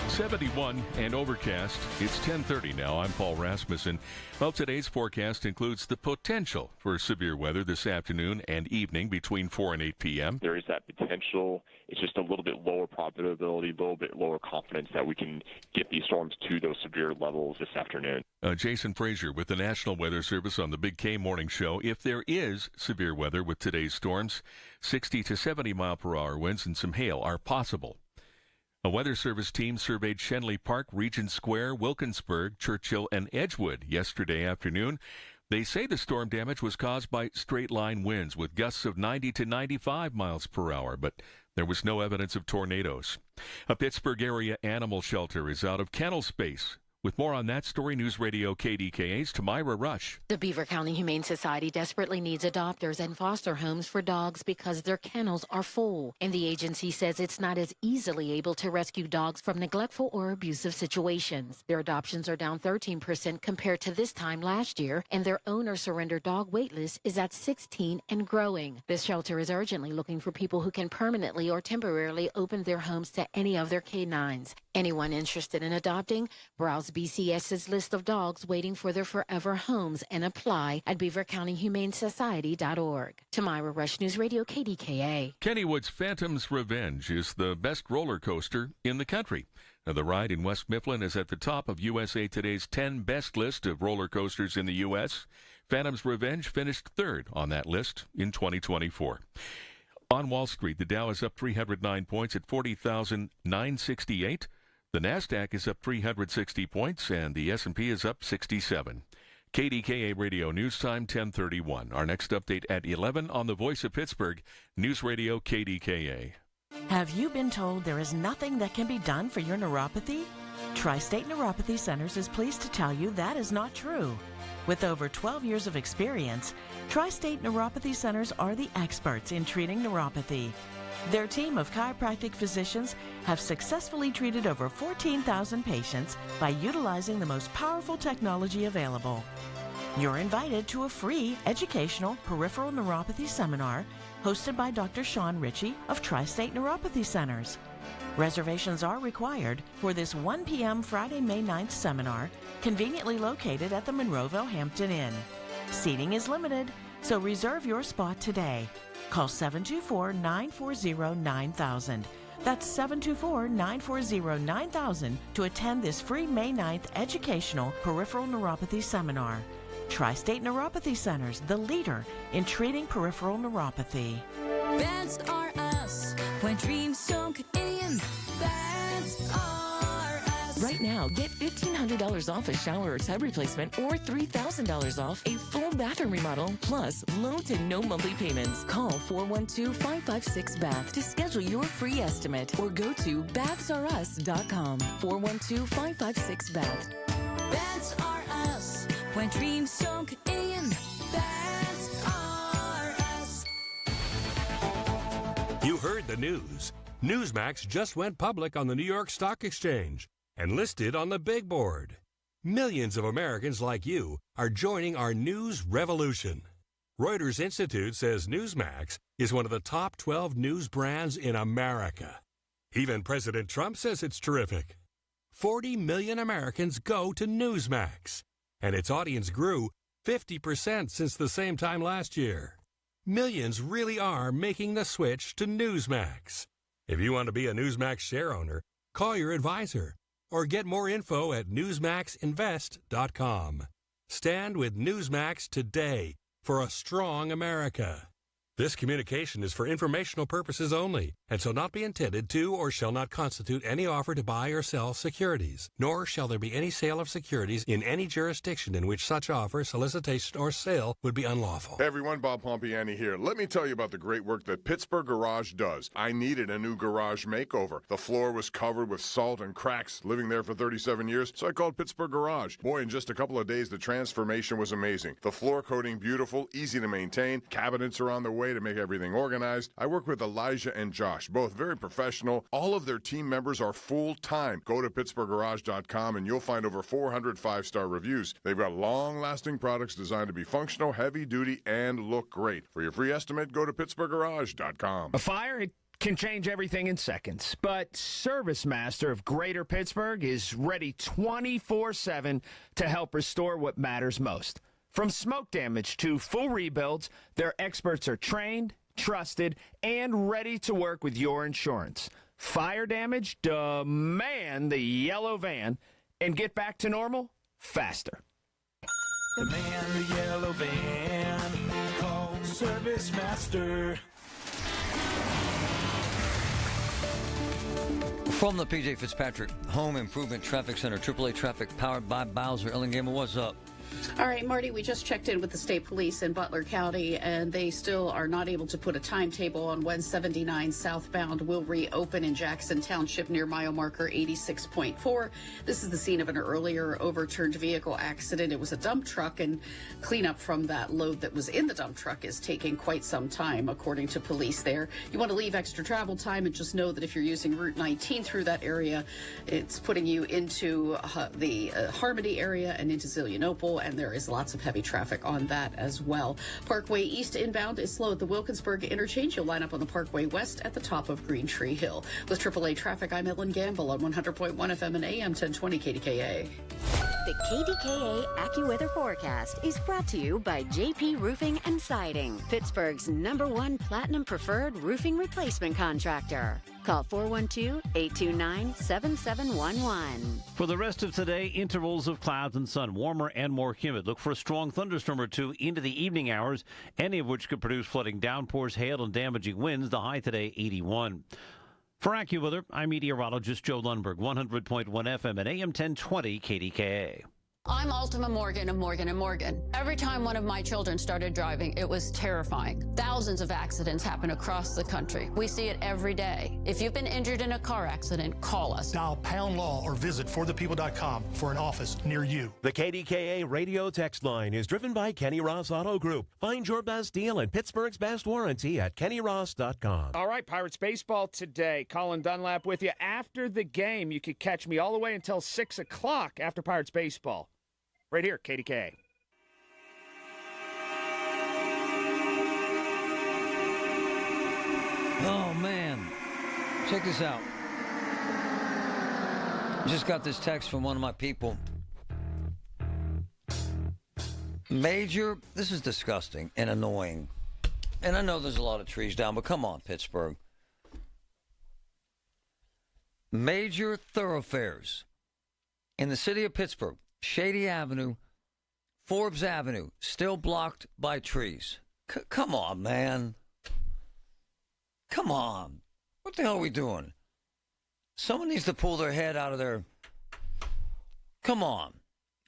71 and overcast. It's 10:30 now. I'm Paul Rasmussen. Well, today's forecast includes the potential for severe weather this afternoon and evening between 4 and 8 p.m. There is that potential. It's just a little bit lower probability, a little bit lower confidence that we can get these storms to those severe levels this afternoon. Jason Frazier with the National Weather Service on the Big K Morning Show. If there is severe weather with today's storms, 60 to 70 mile per hour winds and some hail are possible. A Weather Service team surveyed Shenley Park, Regent Square, Wilkinsburg, Churchill, and Edgewood yesterday afternoon. They say the storm damage was caused by straight-line winds with gusts of 90 to 95 miles per hour, but there was no evidence of tornadoes. A Pittsburgh area animal shelter is out of kennel space. With more on that story, News Radio KDKA's Tamira Rush. The Beaver County Humane Society desperately needs adopters and foster homes for dogs because their kennels are full. And the agency says it's not as easily able to rescue dogs from neglectful or abusive situations. Their adoptions are down 13% compared to this time last year, and their owner-surrendered dog waitlist is at 16 and growing. This shelter is urgently looking for people who can permanently or temporarily open their homes to any of their canines. Anyone interested in adopting, browse BCS's list of dogs waiting for their forever homes and apply at beavercountyhumanesociety.org. Tamira Rush, News Radio KDKA. Kennywood's Phantom's Revenge is the best roller coaster in the country. Now, the ride in West Mifflin is at the top of USA Today's 10 best list of roller coasters in the U.S. Phantom's Revenge finished third on that list in 2024. On Wall Street, the Dow is up 309 points at 40,968. The NASDAQ is up 360 points, and the S&P is up 67. KDKA Radio News Time, 10:31. Our next update at 11 on the Voice of Pittsburgh, News Radio KDKA. Have you been told there is nothing that can be done for your neuropathy? Tri-State Neuropathy Centers is pleased to tell you that is not true. With over 12 years of experience, Tri-State Neuropathy Centers are the experts in treating neuropathy. Their team of chiropractic physicians have successfully treated over 14,000 patients by utilizing the most powerful technology available. You're invited to a free educational peripheral neuropathy seminar hosted by Dr. Sean Ritchie of Tri-State Neuropathy Centers. Reservations are required for this 1 p.m. Friday, May 9th seminar, conveniently located at the Monroeville Hampton Inn. Seating is limited, so reserve your spot today. Call 724-940-9000. That's 724-940-9000 to attend this free May 9th educational peripheral neuropathy seminar. Tri-State Neuropathy Centers, the leader in treating peripheral neuropathy. Beds are us when dreams don't get in. Beds are us. Right now, get $1,500 off a shower or tub replacement or $3,000 off a full bathroom remodel, plus low to no monthly payments. Call 412-556-BATH to schedule your free estimate or go to bathsareus.com. 412-556-BATH. Beds are us when dreams don't get in. Beds are us. You heard the news. Newsmax just went public on the New York Stock Exchange and listed on the big board. Millions of Americans like you are joining our news revolution. Reuters Institute says Newsmax is one of the top 12 news brands in America. Even President Trump says it's terrific. 40 million Americans go to Newsmax, and its audience grew 50% since the same time last year. Millions really are making the switch to Newsmax. If you want to be a Newsmax share owner, call your advisor or get more info at newsmaxinvest.com. Stand with Newsmax today for a strong America. This communication is for informational purposes only and shall not be intended to or shall not constitute any offer to buy or sell securities, nor shall there be any sale of securities in any jurisdiction in which such offer, solicitation, or sale would be unlawful. Hey everyone, Bob Pompiani here. Let me tell you about the great work that Pittsburgh Garage does. I needed a new garage makeover. The floor was covered with salt and cracks, living there for 37 years, so I called Pittsburgh Garage. Boy, in just a couple of days, the transformation was amazing. The floor coating beautiful, easy to maintain, cabinets are on their way to make everything organized. I work with Elijah and Josh. Garage. Both very professional. All of their team members are full-time. Go to PittsburghGarage.com and you'll find over 400 5-star reviews. They've got long-lasting products designed to be functional, heavy-duty, and look great. For your free estimate, go to PittsburghGarage.com. A fire, it can change everything in seconds, but Service Master of Greater Pittsburgh is ready 24/7 to help restore what matters most. From smoke damage to full rebuilds, their experts are trained, trusted, and ready to work with your insurance. Fire damage? Demand the yellow van and get back to normal faster. Demand the yellow van. Call Service Master. From the P.J. Fitzpatrick Home Improvement Traffic Center, AAA Traffic powered by Bowser. Ellen Gamer, what's up? All right, Marty, we just checked in with the state police in Butler County, and they still are not able to put a timetable on when 79 southbound will reopen in Jackson Township near mile marker 86.4. This is the scene of an earlier overturned vehicle accident. It was a dump truck, and cleanup from that load that was in the dump truck is taking quite some time, according to police there. You want to leave extra travel time, and just know that if you're using Route 19 through that area, it's putting you into the Harmony area and into Zillionople, and there is lots of heavy traffic on that as well. Parkway East inbound is slow at the Wilkinsburg interchange. You'll line up on the Parkway West at the top of Green Tree Hill. With AAA traffic, I'm Ellen Gamble on 100.1 FM and AM 1020 KDKA. The KDKA AccuWeather forecast is brought to you by JP Roofing and Siding, Pittsburgh's #1 Platinum Preferred Roofing Replacement Contractor. Call 412-829-7711. For the rest of today, intervals of clouds and sun, warmer and more humid. Look for a strong thunderstorm or two into the evening hours, any of which could produce flooding downpours, hail, and damaging winds. The high today, 81. For AccuWeather, I'm meteorologist Joe Lundberg, 100.1 FM and AM 1020 KDKA. I'm Ultima Morgan of Morgan & Morgan. Every time one of my children started driving, it was terrifying. Thousands of accidents happen across the country. We see it every day. If you've been injured in a car accident, call us. Dial pound law or visit forthepeople.com for an office near you. The KDKA radio text line is driven by Kenny Ross Auto Group. Find your best deal and Pittsburgh's best warranty at kennyross.com. All right, Pirates baseball today. Colin Dunlap with you after the game. You could catch me all the way until 6 o'clock after Pirates baseball. Right here, KDKA. Oh, man. Check this out. Just got this text from one of my people. This is disgusting and annoying. And I know there's a lot of trees down, but come on, Pittsburgh. Major thoroughfares in the city of Pittsburgh. Shady Avenue, Forbes Avenue, still blocked by trees. Come on, man. Come on. What the hell are we doing? Someone needs to pull their head out of their... Come on.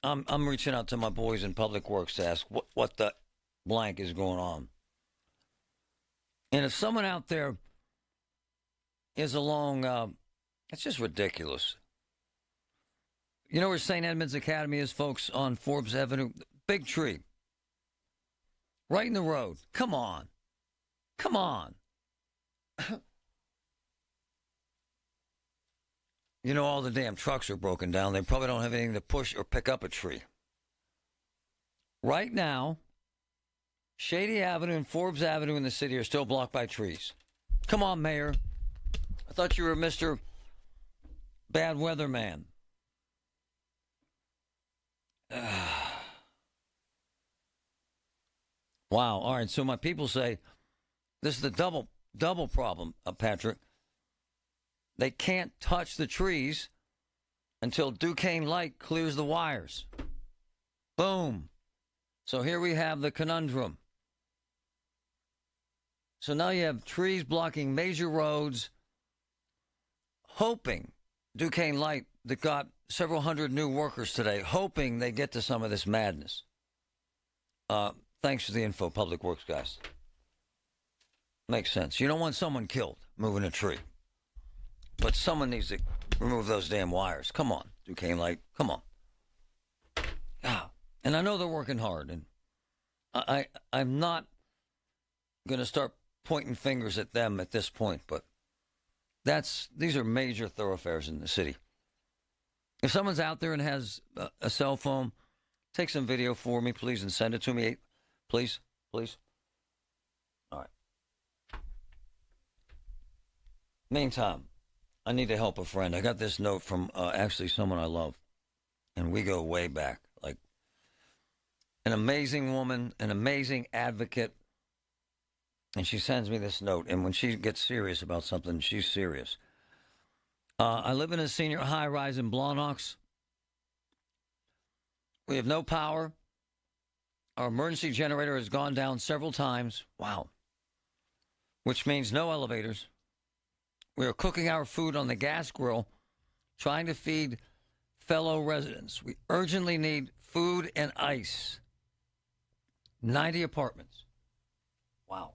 I'm reaching out to my boys in Public Works to ask what the blank is going on. And if someone out there is along... it's just ridiculous. You know where St. Edmund's Academy is, folks, on Forbes Avenue? Big tree. Right in the road. Come on. Come on. You know, all the damn trucks are broken down. They probably don't have anything to push or pick up a tree. Right now, Shady Avenue and Forbes Avenue in the city are still blocked by trees. Come on, Mayor. I thought you were Mr. Bad Weather Man. Wow. All right. So my people say this is the double problem, Patrick. They can't touch the trees until Duquesne Light clears the wires. Boom. So here we have the conundrum. So now you have trees blocking major roads, hoping Duquesne Light that got several hundred new workers today, hoping they get to some of this madness. Thanks for the info, Public Works guys. Makes sense. You don't want someone killed moving a tree. But someone needs to remove those damn wires. Come on, Duquesne Light. Come on. Ah, and I know they're working hard, and I'm not going to start pointing fingers at them at this point, but These are major thoroughfares in the city. If someone's out there and has a cell phone, take some video for me, please, and send it to me. Please. All right. Meantime, I need to help a friend. I got this note from actually someone I love, and we go way back. Like, an amazing woman, an amazing advocate, and she sends me this note, and when she gets serious about something, she's serious. I live in a senior high-rise in Blawnox. We have no power. Our emergency generator has gone down several times. Wow. Which means no elevators. We are cooking our food on the gas grill, trying to feed fellow residents. We urgently need food and ice. 90 apartments. Wow.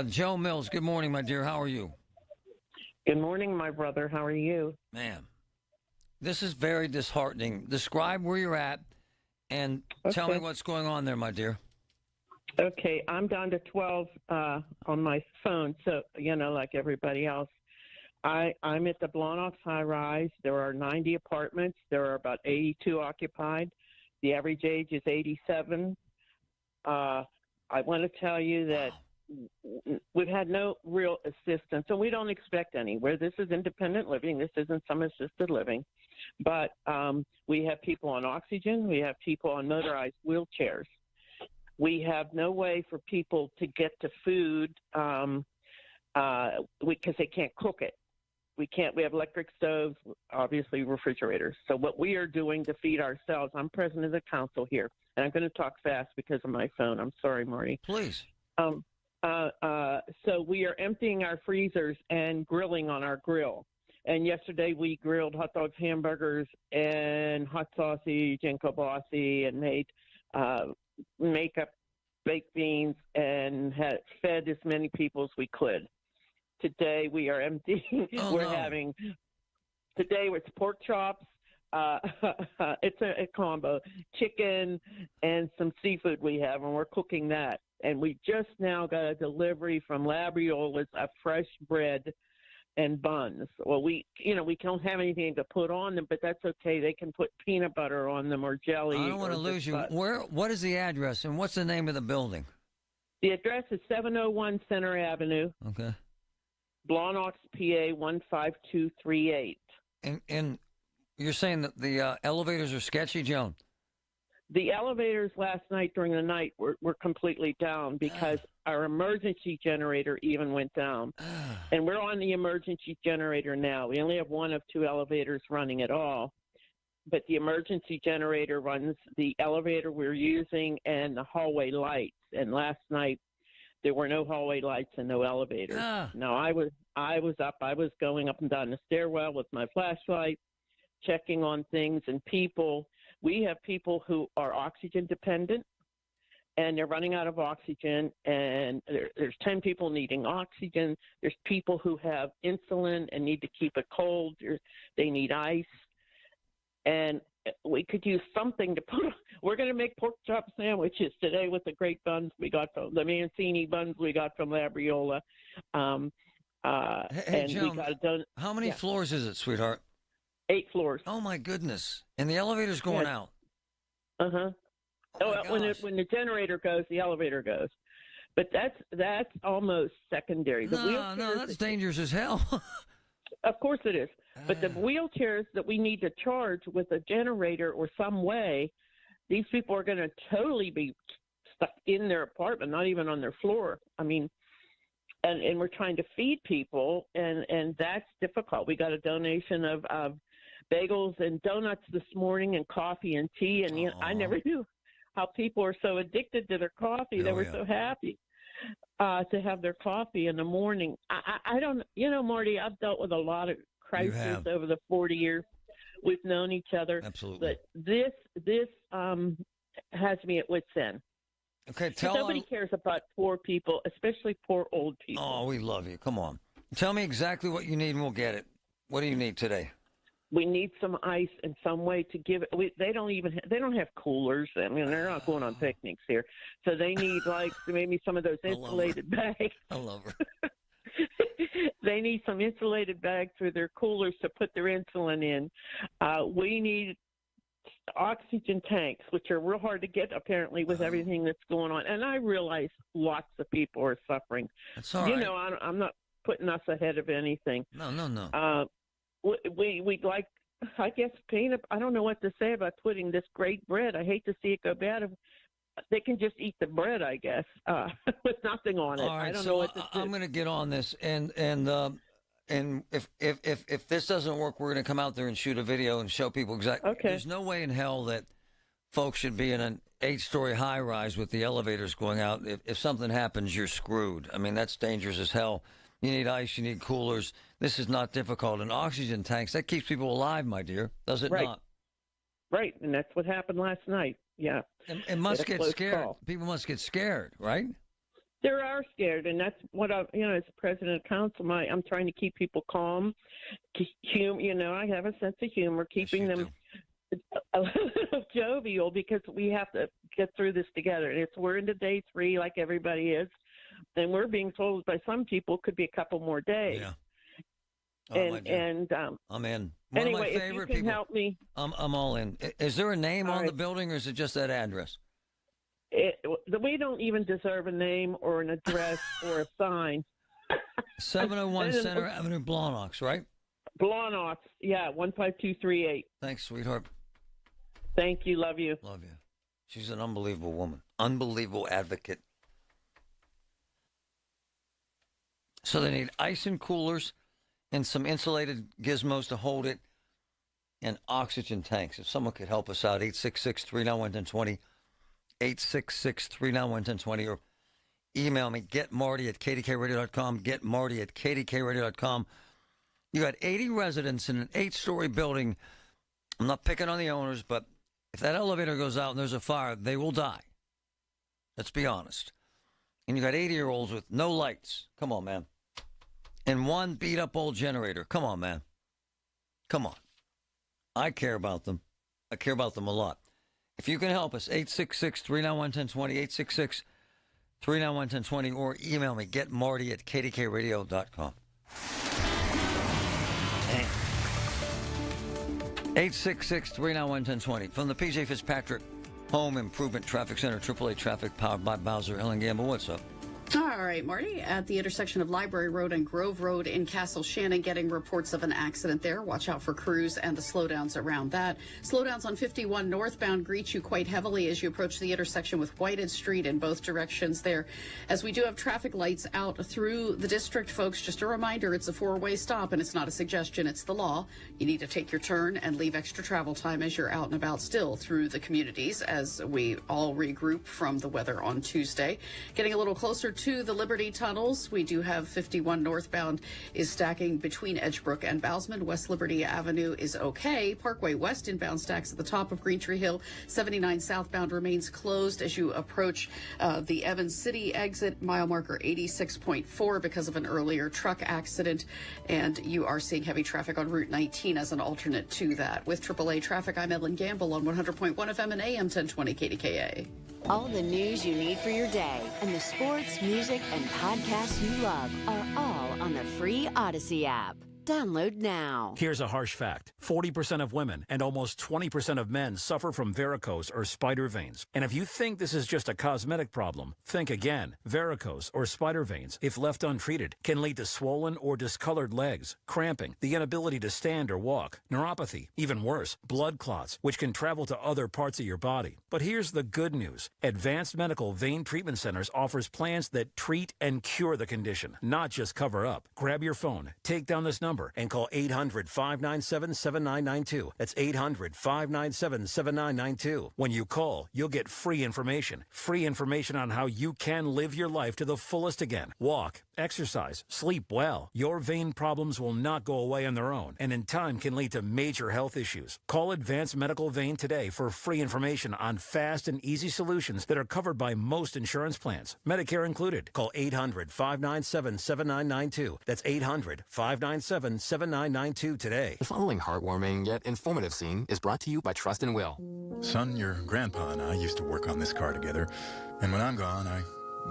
Joe Mills, good morning, my dear. How are you? Good morning, my brother. How are you? Man, this is very disheartening. Describe where you're at and tell me what's going on there, my dear. Okay, I'm down to 12 on my phone, so, like everybody else. I'm at the Blawnox high-rise. There are 90 apartments. There are about 82 occupied. The average age is 87. I want to tell you that we've had no real assistance, and we don't expect any. Where this is independent living, this isn't some assisted living. But we have people on oxygen. We have people on motorized wheelchairs. We have no way for people to get to food because they can't cook it. We have electric stoves, obviously refrigerators. So what we are doing to feed ourselves, I'm president of the council here, and I'm going to talk fast because of my phone. I'm sorry, Marty. Please. So we are emptying our freezers and grilling on our grill. And yesterday we grilled hot dogs, hamburgers, and hot sausage and kielbasa and made makeup, baked beans, and had fed as many people as we could. Today we are emptying. Today it's pork chops. It's a combo, chicken and some seafood we have, and we're cooking that. And we just now got a delivery from Labriola's of fresh bread and buns. Well, we don't have anything to put on them, but that's okay. They can put peanut butter on them or jelly. I don't want to lose you. What is the address and what's the name of the building? The address is 701 Center Avenue. Okay. Blawnox, PA 15238. And you're saying that the elevators are sketchy, Joan? The elevators last night during the night were completely down because our emergency generator even went down. And we're on the emergency generator now. We only have one of two elevators running at all. But the emergency generator runs the elevator we're using and the hallway lights. And last night there were no hallway lights and no elevators. Now I was up. I was going up and down the stairwell with my flashlight, checking on things and people. We have people who are oxygen dependent, and they're running out of oxygen, and there's 10 people needing oxygen. There's people who have insulin and need to keep it cold. They need ice. And we could use something to put on. We're going to make pork chop sandwiches today with the great buns we got from the Mancini buns we got from Labriola. Hey, Joan, we got it done. How many floors is it, sweetheart? 8 floors. Oh, my goodness. And the elevator's going out. Uh-huh. When the generator goes, the elevator goes. But that's almost secondary. No, that's dangerous as hell. Of course it is. But the wheelchairs that we need to charge with a generator or some way, these people are going to totally be stuck in their apartment, not even on their floor. I mean, and we're trying to feed people, and that's difficult. We got a donation of bagels and donuts this morning and coffee and tea, and I never knew how people are so addicted to their coffee. They were so happy to have their coffee in the morning. I don't, Marty, I've dealt with a lot of crises over the 40 years we've known each other. Absolutely. But this has me at wit's end. Okay, nobody cares about poor people, especially poor old people. Oh, we love you. Come on. Tell me exactly what you need and we'll get it. What do you need today? We need some ice and some way to give it. They don't have coolers. I mean, they're not going on picnics here. So they need maybe some of those insulated bags. I love her. They need some insulated bags for their coolers to put their insulin in. We need oxygen tanks, which are real hard to get apparently with everything that's going on. And I realize lots of people are suffering. That's all right. You know, I'm not putting us ahead of anything. No. We'd like, I guess, peanut. I don't know what to say about putting this great bread. I hate to see it go bad. They can just eat the bread, I guess, with nothing on it. All right, I don't so know what to do. I'm going to get on this, and if this doesn't work, we're going to come out there and shoot a video and show people exactly. Okay. There's no way in hell that folks should be in an 8-story high-rise with the elevators going out. If something happens, you're screwed. I mean, that's dangerous as hell. You need ice, you need coolers. This is not difficult. And oxygen tanks, that keeps people alive, my dear, does it not? Right, and that's what happened last night. Yeah. It must get scared. Call. People must get scared, right? They are scared, and that's what as president of council, I'm trying to keep people calm. I have a sense of humor, keeping them a little jovial, because we have to get through this together. And we're into day 3, like everybody is, and we're being told by some people could be a couple more days. Yeah. I'm in. One anyway, of my favorite if you can people. Help me. I'm all in. Is there a name on the building, or is it just that address? We don't even deserve a name or an address or a sign. 701 Center Avenue, Blawnox, right? Blawnox, yeah, 15238. Thanks, sweetheart. Thank you. Love you. Love you. She's an unbelievable woman. Unbelievable advocate. So they need ice and coolers and some insulated gizmos to hold it and oxygen tanks. If someone could help us out, 866-391-1020, 866-391-1020, or email me, getmarty@kdkradio.com, getmarty@kdkradio.com. You got 80 residents in an 8-story building. I'm not picking on the owners, but if that elevator goes out and there's a fire, they will die. Let's be honest. And you got 80-year-olds with no lights. Come on, man. And one beat-up old generator. Come on, man. Come on. I care about them. I care about them a lot. If you can help us, 866-391-1020, 866-391-1020, or email me, getmarty@kdkradio.com. 866-391-1020. From the P.J. Fitzpatrick Home Improvement Traffic Center, AAA Traffic, powered by Bowser, Ellen Gamble. What's up? All right, Marty, at the intersection of Library Road and Grove Road in Castle Shannon, getting reports of an accident there. Watch out for crews and the slowdowns around that. Slowdowns on 51 northbound greet you quite heavily as you approach the intersection with Whitehead Street in both directions there. As we do have traffic lights out through the district, folks, just a reminder, it's a 4-way stop, and it's not a suggestion, it's the law. You need to take your turn and leave extra travel time as you're out and about still through the communities as we all regroup from the weather on Tuesday. Getting a little closer to the Liberty tunnels, we do have 51 northbound is stacking between Edgebrook and Bousman. West Liberty Avenue is okay. Parkway West inbound stacks at the top of Green Tree Hill. 79 southbound remains closed as you approach the Evans City exit, mile marker 86.4 because of an earlier truck accident. And you are seeing heavy traffic on Route 19 as an alternate to that. With AAA traffic, I'm Ellen Gamble on 100.1 FM and AM 1020 KDKA. All the news you need for your day and the sports, music, and podcasts you love are all on the free Odyssey app. Download now. Here's a harsh fact. 40% of women and almost 20% of men suffer from varicose or spider veins. And if you think this is just a cosmetic problem, think again. Varicose or spider veins, if left untreated, can lead to swollen or discolored legs, cramping, the inability to stand or walk, neuropathy, even worse, blood clots, which can travel to other parts of your body. But here's the good news. Advanced Medical Vein Treatment Centers offers plans that treat and cure the condition, not just cover up. Grab your phone, take down this number, and call 800-597-7992. That's 800-597-7992. When you call, you'll get free information on how you can live your life to the fullest again. Walk, exercise, sleep well. Your vein problems will not go away on their own, and in time can lead to major health issues. Call Advanced Medical Vein today for free information on fast and easy solutions that are covered by most insurance plans, Medicare included. Call 800-597-7992. That's 800-597-7992 today. The following heartwarming yet informative scene is brought to you by Trust and Will. Son, your grandpa and I used to work on this car together, and when I'm gone, I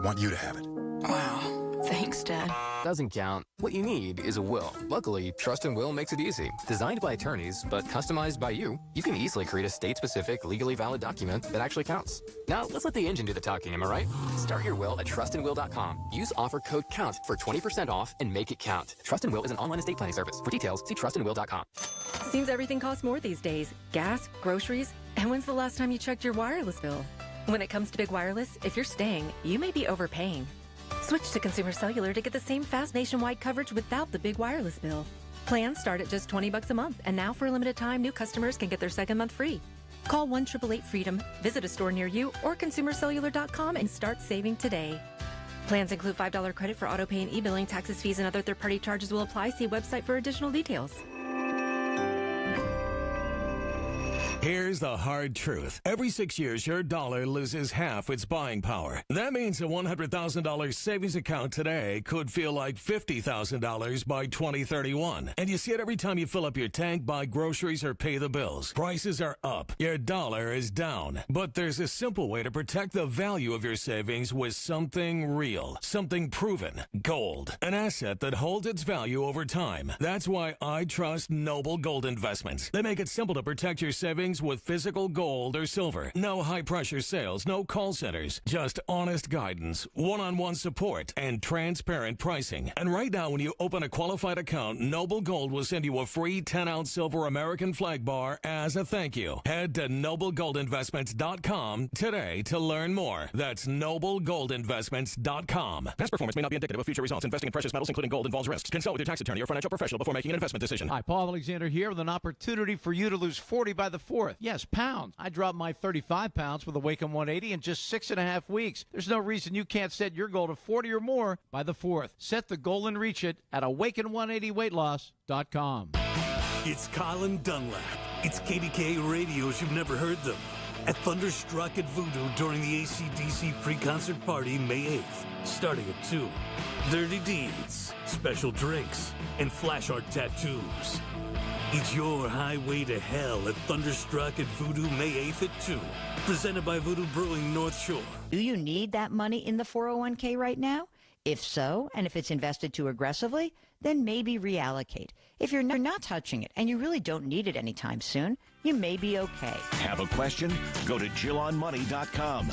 want you to have it. Wow. Thanks, Dad. doesn't count. What you need is a will. Luckily, Trust and Will makes it easy. Designed by attorneys, but customized by you, you can easily create a state-specific, legally valid document that actually counts. Now, let's let the engine do the talking, am I right? Start your will at trustandwill.com. Use offer code COUNT for 20% off and make it count. Trust and Will is an online estate planning service. For details, see trustandwill.com. Seems everything costs more these days. Gas, groceries, and when's the last time you checked your wireless bill? When it comes to Big Wireless, if you're staying, you may be overpaying. Switch to Consumer Cellular to get the same fast nationwide coverage without the big wireless bill. Plans start at just $20 a month, and now for a limited time, new customers can get their second month free. Call 1-888-FREEDOM, visit a store near you, or consumercellular.com and start saving today. Plans include $5 credit for autopay and e-billing. Taxes, fees, and other third-party charges will apply. See website for additional details. Here's the hard truth. Every 6 years, your dollar loses half its buying power. That means a $100,000 savings account today could feel like $50,000 by 2031. And you see it every time you fill up your tank, buy groceries, or pay the bills. Prices are up. Your dollar is down. But there's a simple way to protect the value of your savings with something real, something proven. Gold. An asset that holds its value over time. That's why I trust Noble Gold Investments. They make it simple to protect your savings with physical gold or silver. No high-pressure sales, no call centers. Just honest guidance, one-on-one support, and transparent pricing. And right now, when you open a qualified account, Noble Gold will send you a free 10-ounce silver American flag bar as a thank you. Head to noblegoldinvestments.com today to learn more. That's noblegoldinvestments.com. Past performance may not be indicative of future results. Investing in precious metals, including gold, involves risks. Consult with your tax attorney or financial professional before making an investment decision. Hi, Paul Alexander here with an opportunity for you to lose 40 by the 4th. Yes, pounds. I dropped my 35 pounds with Awaken 180 in just 6.5 weeks. There's no reason you can't set your goal to 40 or more by the 4th. Set the goal and reach it at awaken180weightloss.com. It's Colin Dunlap. It's KDKA radios you've never heard them. At Thunderstruck at Voodoo during the AC/DC pre-concert party May 8th, starting at 2. Dirty deeds, special drinks, and flash art tattoos. It's your highway to hell at Thunderstruck at Voodoo May 8th at 2. Presented by Voodoo Brewing North Shore. Do you need that money in the 401k right now? If so, and if it's invested too aggressively, then maybe reallocate. If you're not touching it and you really don't need it anytime soon, you may be okay. Have a question? Go to JillOnMoney.com.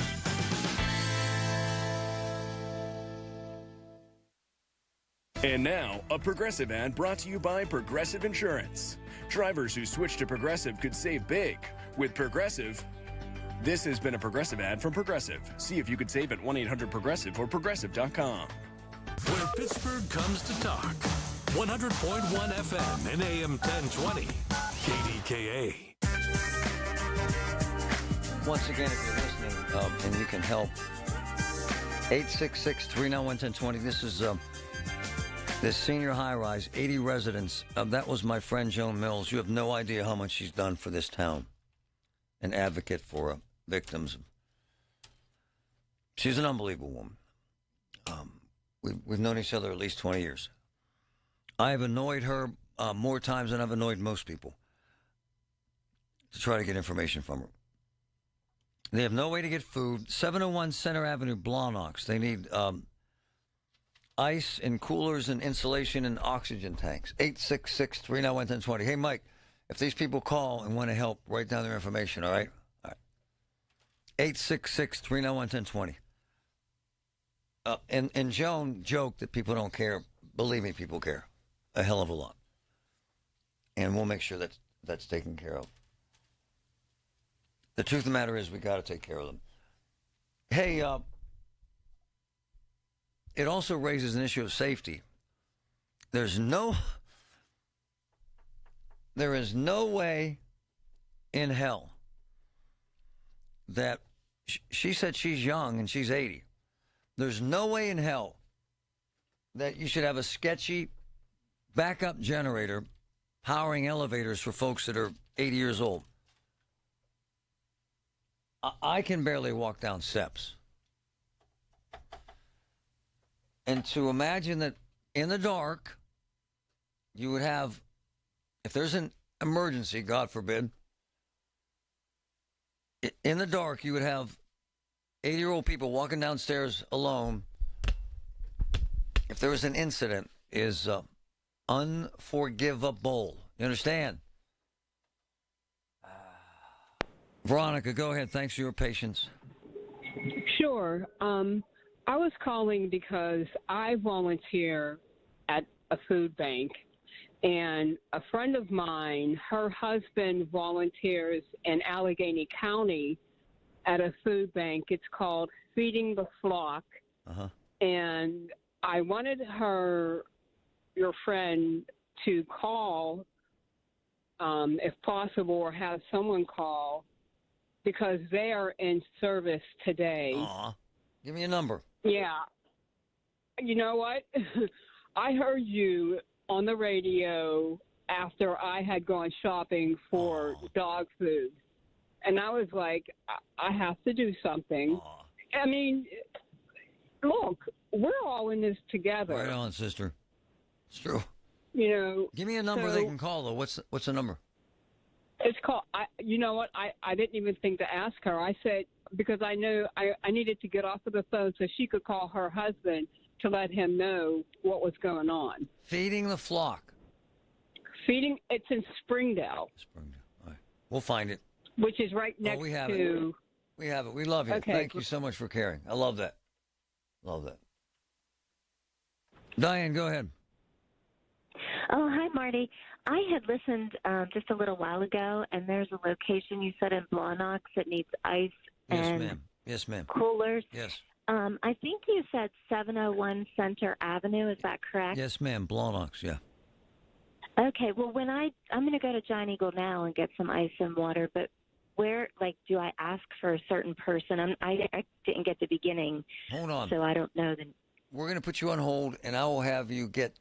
And now, a Progressive ad brought to you by Progressive Insurance. Drivers who switch to Progressive could save big. With Progressive, this has been a Progressive ad from Progressive. See if you could save at 1-800-PROGRESSIVE or Progressive.com. Where Pittsburgh comes to talk. 100.1 FM and AM 1020. KDKA. Once again, if you're listening and you can help, 866-391-1020. This is this senior high-rise, 80 residents. That was my friend Joan Mills. You have no idea how much she's done for this town. An advocate for victims. She's an unbelievable woman. We've known each other at least 20 years. I have annoyed her more times than I've annoyed most people to try to get information from her. They have no way to get food. 701 Center Avenue, Blawnox. They need ice and coolers and insulation and oxygen tanks. 866-391-1020. Hey, Mike, if these people call and want to help, write down their information, all right? All right. 866-391-1020. And Joan joked that people don't care. Believe me, people care a hell of a lot. And we'll make sure that's taken care of. The truth of the matter is we got to take care of them. Hey, it also raises an issue of safety. There is no way in hell that she said she's young and she's 80. There's no way in hell that you should have a sketchy backup generator powering elevators for folks that are 80 years old. I can barely walk down steps. And to imagine that in the dark, you would have, if there's an emergency, God forbid, in the dark, you would have 80-year-old people walking downstairs alone if there was an incident, is unforgivable. You understand? Veronica, go ahead. Thanks for your patience. Sure. I was calling because I volunteer at a food bank, and a friend of mine, her husband volunteers in Allegheny County at a food bank. It's called Feeding the Flock. Uh-huh. And I wanted your friend, to call, if possible, or have someone call, because they are in service today. Aw. Give me a number. Yeah. You know what? I heard you on the radio after I had gone shopping for dog food. And I was like, I have to do something. I mean, look, we're all in this together. Right on, sister. It's true. You know. Give me a number they can call, though. What's the number? It's called, you know what? I didn't even think to ask her. I said, because I knew I needed to get off of the phone so she could call her husband to let him know what was going on. Feeding the Flock. It's in Springdale. Springdale. All right. We'll find it. Which is right next we have to... it. We have it. We love you. Okay. Thank you so much for caring. I love that. Love that. Diane, go ahead. Oh, hi, Marty. I had listened just a little while ago, and there's a location you said in Blawnox that needs ice and Yes, ma'am. coolers. Yes. I think you said 701 Center Avenue. Is that correct? Yes, ma'am. Blawnox, yeah. Okay. Well, I'm going to go to Giant Eagle now and get some ice and water, but where, do I ask for a certain person? I didn't get the beginning. Hold on. So I don't know. We're going to put you on hold, and I will have you get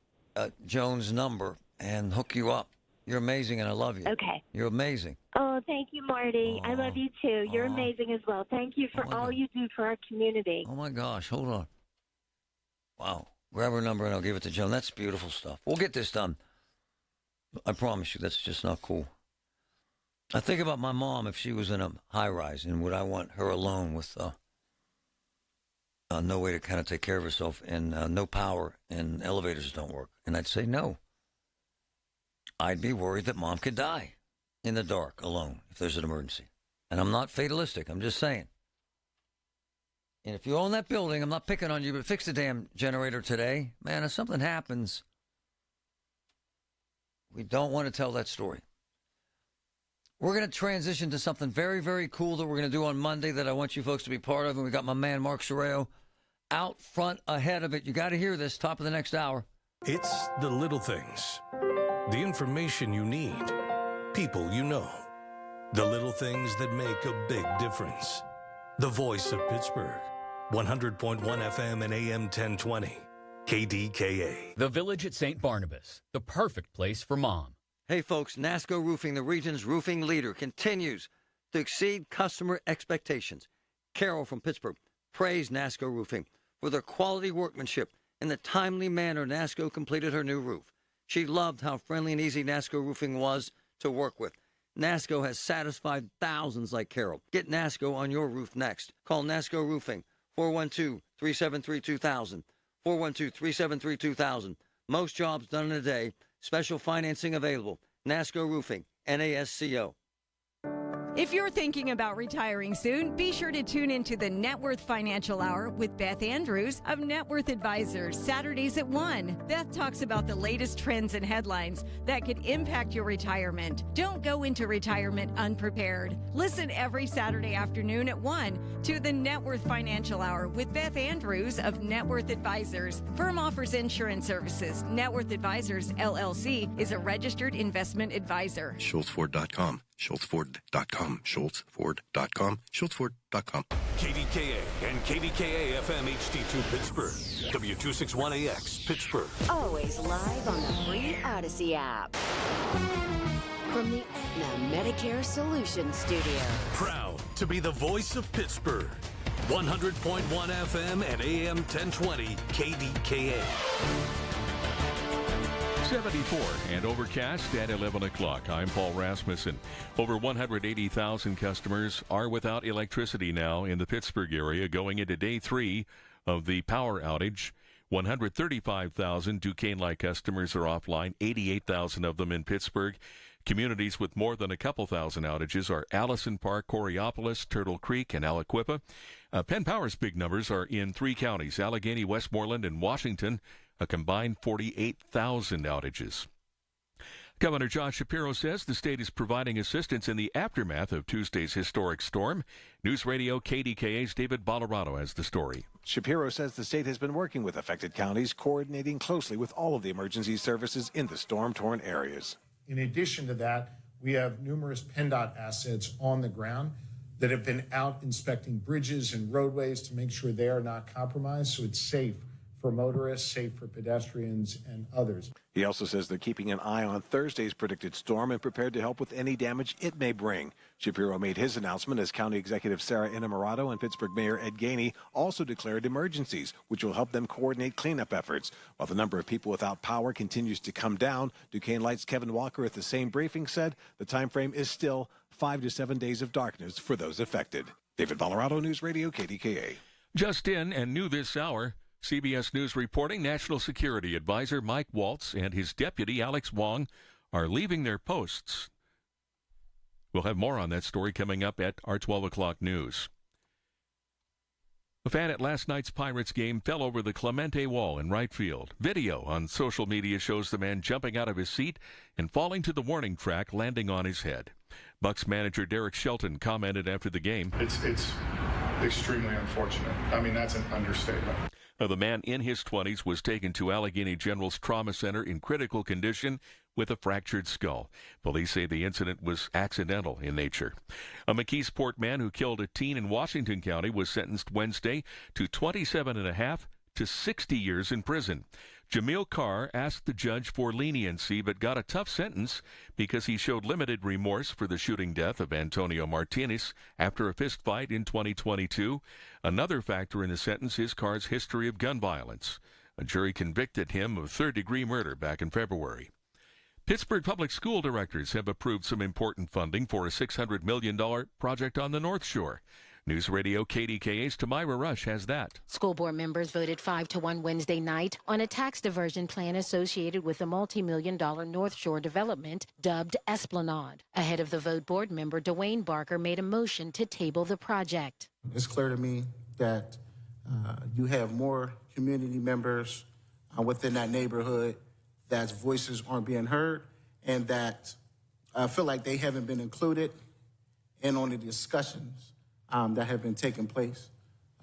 Joan's number and hook you up. You're amazing, and I love you. Okay. You're amazing. Oh, thank you, Marty. I love you, too. You're amazing as well. Thank you for all you do for our community. Oh, my gosh. Hold on. Wow. Grab her number, and I'll give it to Joan. That's beautiful stuff. We'll get this done. I promise you, that's just not cool. I think about my mom if she was in a high-rise, and would I want her alone with no way to kind of take care of herself and no power and elevators don't work? And I'd say no. I'd be worried that Mom could die in the dark alone if there's an emergency. And I'm not fatalistic. I'm just saying. And if you own that building, I'm not picking on you, but fix the damn generator today. Man, if something happens, we don't want to tell that story. We're going to transition to something very, very cool that we're going to do on Monday that I want you folks to be part of. And we got my man, Mark Sorreo, out front ahead of it. You got to hear this, top of the next hour. It's the little things. The information you need. People you know. The little things that make a big difference. The voice of Pittsburgh. 100.1 FM and AM 1020. KDKA. The Village at St. Barnabas. The perfect place for Mom. Hey, folks, NASCO Roofing, the region's roofing leader, continues to exceed customer expectations. Carol from Pittsburgh praised NASCO Roofing for their quality workmanship and the timely manner NASCO completed her new roof. She loved how friendly and easy NASCO Roofing was to work with. NASCO has satisfied thousands like Carol. Get NASCO on your roof next. Call NASCO Roofing, 412-373-2000, 412-373-2000. Most jobs done in a day. Special financing available. NASCO Roofing, NASCO. If you're thinking about retiring soon, be sure to tune into the Net Worth Financial Hour with Beth Andrews of Net Worth Advisors, Saturdays at 1. Beth talks about the latest trends and headlines that could impact your retirement. Don't go into retirement unprepared. Listen every Saturday afternoon at 1 to the Net Worth Financial Hour with Beth Andrews of Net Worth Advisors. Firm offers insurance services. Net Worth Advisors, LLC, is a registered investment advisor. SchultzFord.com. SchultzFord.com. SchultzFord.com. SchultzFord.com. KDKA and KDKA FM HD2 Pittsburgh. W261AX Pittsburgh. Always live on the free Odyssey app. From the Aetna Medicare Solutions Studio. Proud to be the voice of Pittsburgh. 100.1 FM and AM 1020 KDKA. 74 and overcast at 11 o'clock. I'm Paul Rasmussen. Over 180,000 customers are without electricity now in the Pittsburgh area going into day 3 of the power outage. 135,000 Duquesne-like customers are offline, 88,000 of them in Pittsburgh. Communities with more than a couple thousand outages are Allison Park, Coriopolis, Turtle Creek, and Aliquippa. Penn Power's big numbers are in 3 counties, Allegheny, Westmoreland, and Washington, a combined 48,000 outages. Governor Josh Shapiro says the state is providing assistance in the aftermath of Tuesday's historic storm. News Radio KDKA's David Bolorado has the story. Shapiro says the state has been working with affected counties, coordinating closely with all of the emergency services in the storm-torn areas. In addition to that, we have numerous PennDOT assets on the ground that have been out inspecting bridges and roadways to make sure they are not compromised, so it's safe for motorists, safe for pedestrians and others. He also says they're keeping an eye on Thursday's predicted storm and prepared to help with any damage it may bring. Shapiro made his announcement as County Executive Sarah Innamorato and Pittsburgh Mayor Ed Gainey also declared emergencies, which will help them coordinate cleanup efforts. While the number of people without power continues to come down, Duquesne Light's Kevin Walker at the same briefing said the time frame is still 5 to 7 days of darkness for those affected. David Bolorado, News Radio, KDKA. Just in and new this hour, CBS News reporting National Security Advisor Mike Waltz and his deputy Alex Wong are leaving their posts. We'll have more on that story coming up at our 12 o'clock news. A fan at last night's Pirates game fell over the Clemente wall in right field. Video on social media shows the man jumping out of his seat and falling to the warning track, landing on his head. Bucks manager Derek Shelton commented after the game. It's extremely unfortunate. I mean, that's an understatement. The man in his 20s was taken to Allegheny General's Trauma Center in critical condition with a fractured skull. Police say the incident was accidental in nature. A McKeesport man who killed a teen in Washington County was sentenced Wednesday to 27.5 to 60 years in prison. Jamil Carr asked the judge for leniency but got a tough sentence because he showed limited remorse for the shooting death of Antonio Martinez after a fistfight in 2022. Another factor in the sentence is Carr's history of gun violence. A jury convicted him of third-degree murder back in February. Pittsburgh Public School directors have approved some important funding for a $600 million project on the North Shore. News Radio KDKA's Tamira Rush has that. School board members voted 5-1 Wednesday night on a tax diversion plan associated with the multi-million-dollar North Shore development dubbed Esplanade. Ahead of the vote, board member Dwayne Barker made a motion to table the project. It's clear to me that you have more community members within that neighborhood that's voices aren't being heard and that I feel like they haven't been included in on the discussions that have been taking place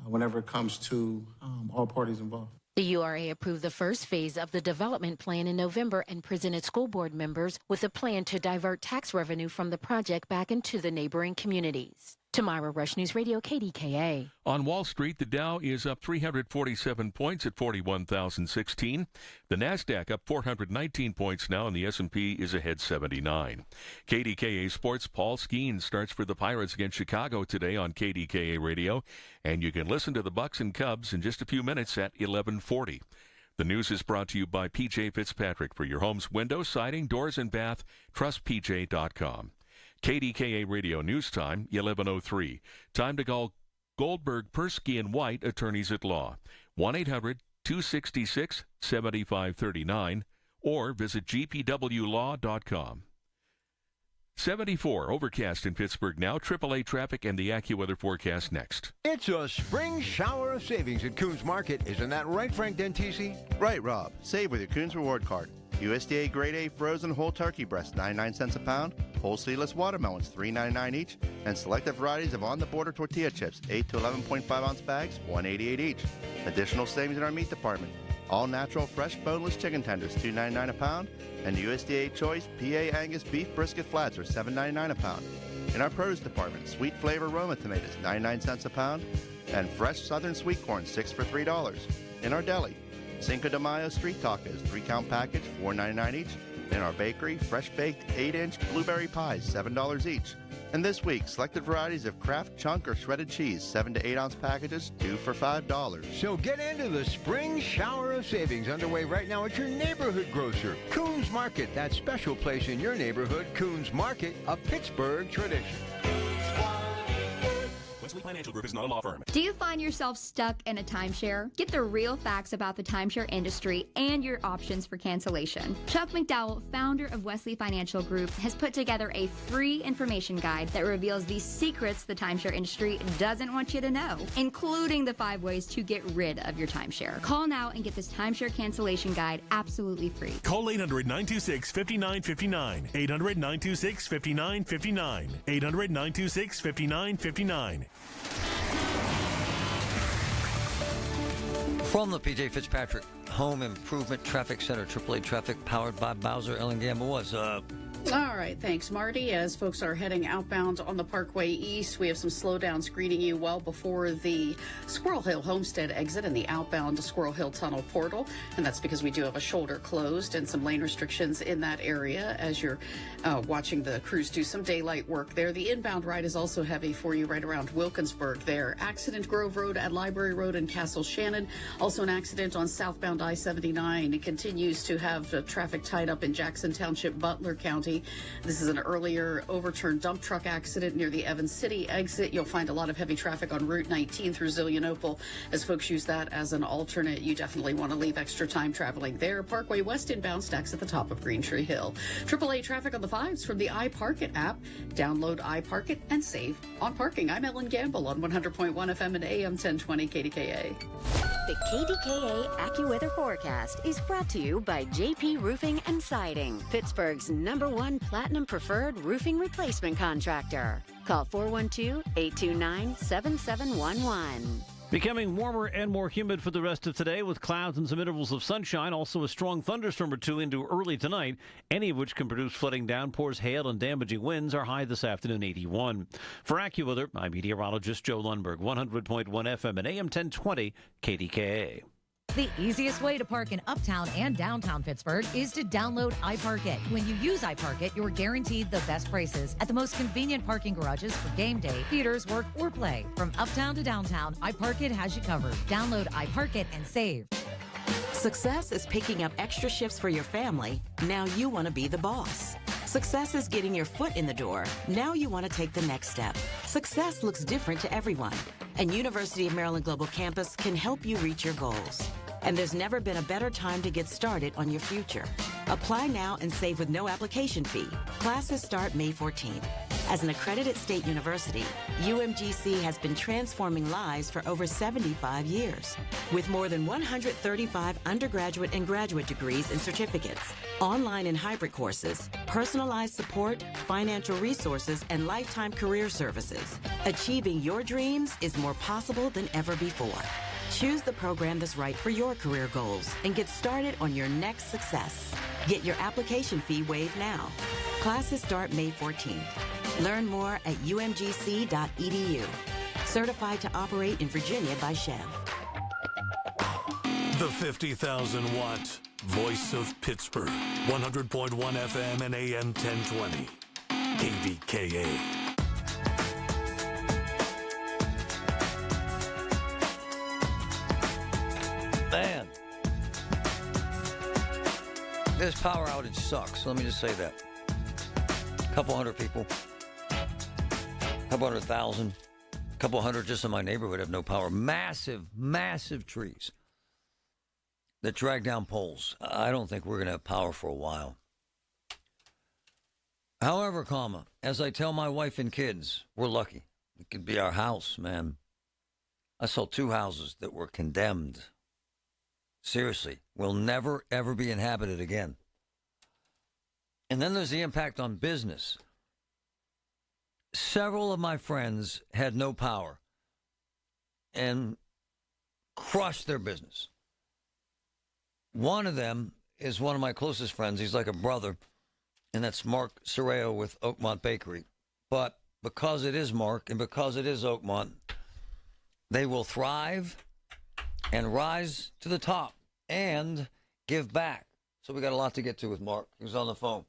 whenever it comes to all parties involved. The URA approved the first phase of the development plan in November and presented school board members with a plan to divert tax revenue from the project back into the neighboring communities. Tamira Rush, News Radio, KDKA. On Wall Street, the Dow is up 347 points at 41,016. The Nasdaq up 419 points now, and the S&P is ahead 79. KDKA Sports, Paul Skeens starts for the Pirates against Chicago today on KDKA Radio, and you can listen to the Bucks and Cubs in just a few minutes at 11:40. The news is brought to you by P.J. Fitzpatrick. For your home's window, siding, doors, and bath, trust PJ.com. KDKA Radio News Time, 11:03. Time to call Goldberg, Persky, and White, attorneys at law. 1-800-266-7539 or visit gpwlaw.com. 74, overcast in Pittsburgh now. AAA traffic and the AccuWeather forecast next. It's a spring shower of savings at Coons Market. Isn't that right, Frank Dentisi? Right, Rob. Save with your Coons Reward Card. USDA Grade A frozen whole turkey breast, 99 cents a pound. Whole seedless watermelons, $3.99 each. And selected varieties of on-the-border tortilla chips, 8 to 11.5 ounce bags, $1.88 each. Additional savings in our meat department. All natural, fresh, boneless chicken tenders, $2.99 a pound. And USDA Choice PA Angus beef brisket flats are $7.99 a pound. In our produce department, sweet flavor Roma tomatoes, 99 cents a pound. And fresh southern sweet corn, 6 for $3. In our deli, Cinco de Mayo street tacos, 3-count package, $4.99 each. In our bakery, fresh baked 8-inch blueberry pies, $7 each. And this week, selected varieties of Kraft chunk or shredded cheese, 7 to 8 ounce packages, 2 for $5. So get into the spring shower of savings underway right now at your neighborhood grocer, Coons Market, that special place in your neighborhood. Coons Market, a Pittsburgh tradition. Wesley Financial Group is not a law firm. Do you find yourself stuck in a timeshare? Get the real facts about the timeshare industry and your options for cancellation. Chuck McDowell, founder of Wesley Financial Group, has put together a free information guide that reveals the secrets the timeshare industry doesn't want you to know, including the 5 ways to get rid of your timeshare. Call now and get this timeshare cancellation guide absolutely free. Call 800-926-5959. 800-926-5959. 800-926-5959. From the PJ Fitzpatrick Home Improvement Traffic Center, AAA Traffic, powered by Bowser. Ellen Gamble, what's up? All right, thanks, Marty. As folks are heading outbound on the Parkway East, we have some slowdowns greeting you well before the Squirrel Hill Homestead exit and the outbound to Squirrel Hill Tunnel portal. And that's because we do have a shoulder closed and some lane restrictions in that area as you're watching the crews do some daylight work there. The inbound ride is also heavy for you right around Wilkinsburg there. Accident Grove Road at Library Road and Castle Shannon. Also an accident on southbound I-79. It continues to have traffic tied up in Jackson Township, Butler County. This is an earlier overturned dump truck accident near the Evans City exit. You'll find a lot of heavy traffic on Route 19 through Zillionople as folks use that as an alternate. You definitely want to leave extra time traveling there. Parkway West inbound stacks at the top of Green Tree Hill. AAA traffic on the 5s from the iParkit app. Download iParkit and save on parking. I'm Ellen Gamble on 100.1 FM and AM 1020 KDKA. The KDKA AccuWeather forecast is brought to you by JP Roofing and Siding, Pittsburgh's #1 Platinum Preferred Roofing Replacement Contractor. Call 412-829-7711. Becoming warmer and more humid for the rest of today with clouds and some intervals of sunshine. Also a strong thunderstorm or two into early tonight, any of which can produce flooding downpours, hail, and damaging winds. Our high this afternoon, 81. For AccuWeather, I'm meteorologist Joe Lundberg, 100.1 FM and AM 1020 KDKA. The easiest way to park in uptown and downtown Pittsburgh is to download iParkit. When you use iParkit, you're guaranteed the best prices at the most convenient parking garages for game day, theaters, work, or play. From uptown to downtown, iParkit has you covered. Download iParkit and save. Success is picking up extra shifts for your family. Now you want to be the boss. Success is getting your foot in the door. Now you want to take the next step. Success looks different to everyone, and University of Maryland Global Campus can help you reach your goals. And there's never been a better time to get started on your future. Apply now and save with no application fee. Classes start May 14th. As an accredited state university, UMGC has been transforming lives for over 75 years. With more than 135 undergraduate and graduate degrees and certificates, online and hybrid courses, personalized support, financial resources, and lifetime career services, achieving your dreams is more possible than ever before. Choose the program that's right for your career goals and get started on your next success. Get your application fee waived now. Classes start May 14th. Learn more at umgc.edu. Certified to operate in Virginia by Chev. The 50,000-watt voice of Pittsburgh. 100.1 FM and AM 1020. KDKA. Man, this power outage sucks. Let me just say that. A couple hundred people, a couple 100,000, a couple hundred just in my neighborhood have no power. Massive, massive trees that drag down poles. I don't think we're going to have power for a while. However, as I tell my wife and kids, we're lucky. It could be our house, man. I saw 2 houses that were condemned. Seriously, will never, ever be inhabited again. And then there's the impact on business. Several of my friends had no power and crushed their business. One of them is one of my closest friends. He's like a brother, and that's Mark Sorreo with Oakmont Bakery. But because it is Mark and because it is Oakmont, they will thrive and rise to the top and give back. So we got a lot to get to with Mark. He was on the phone.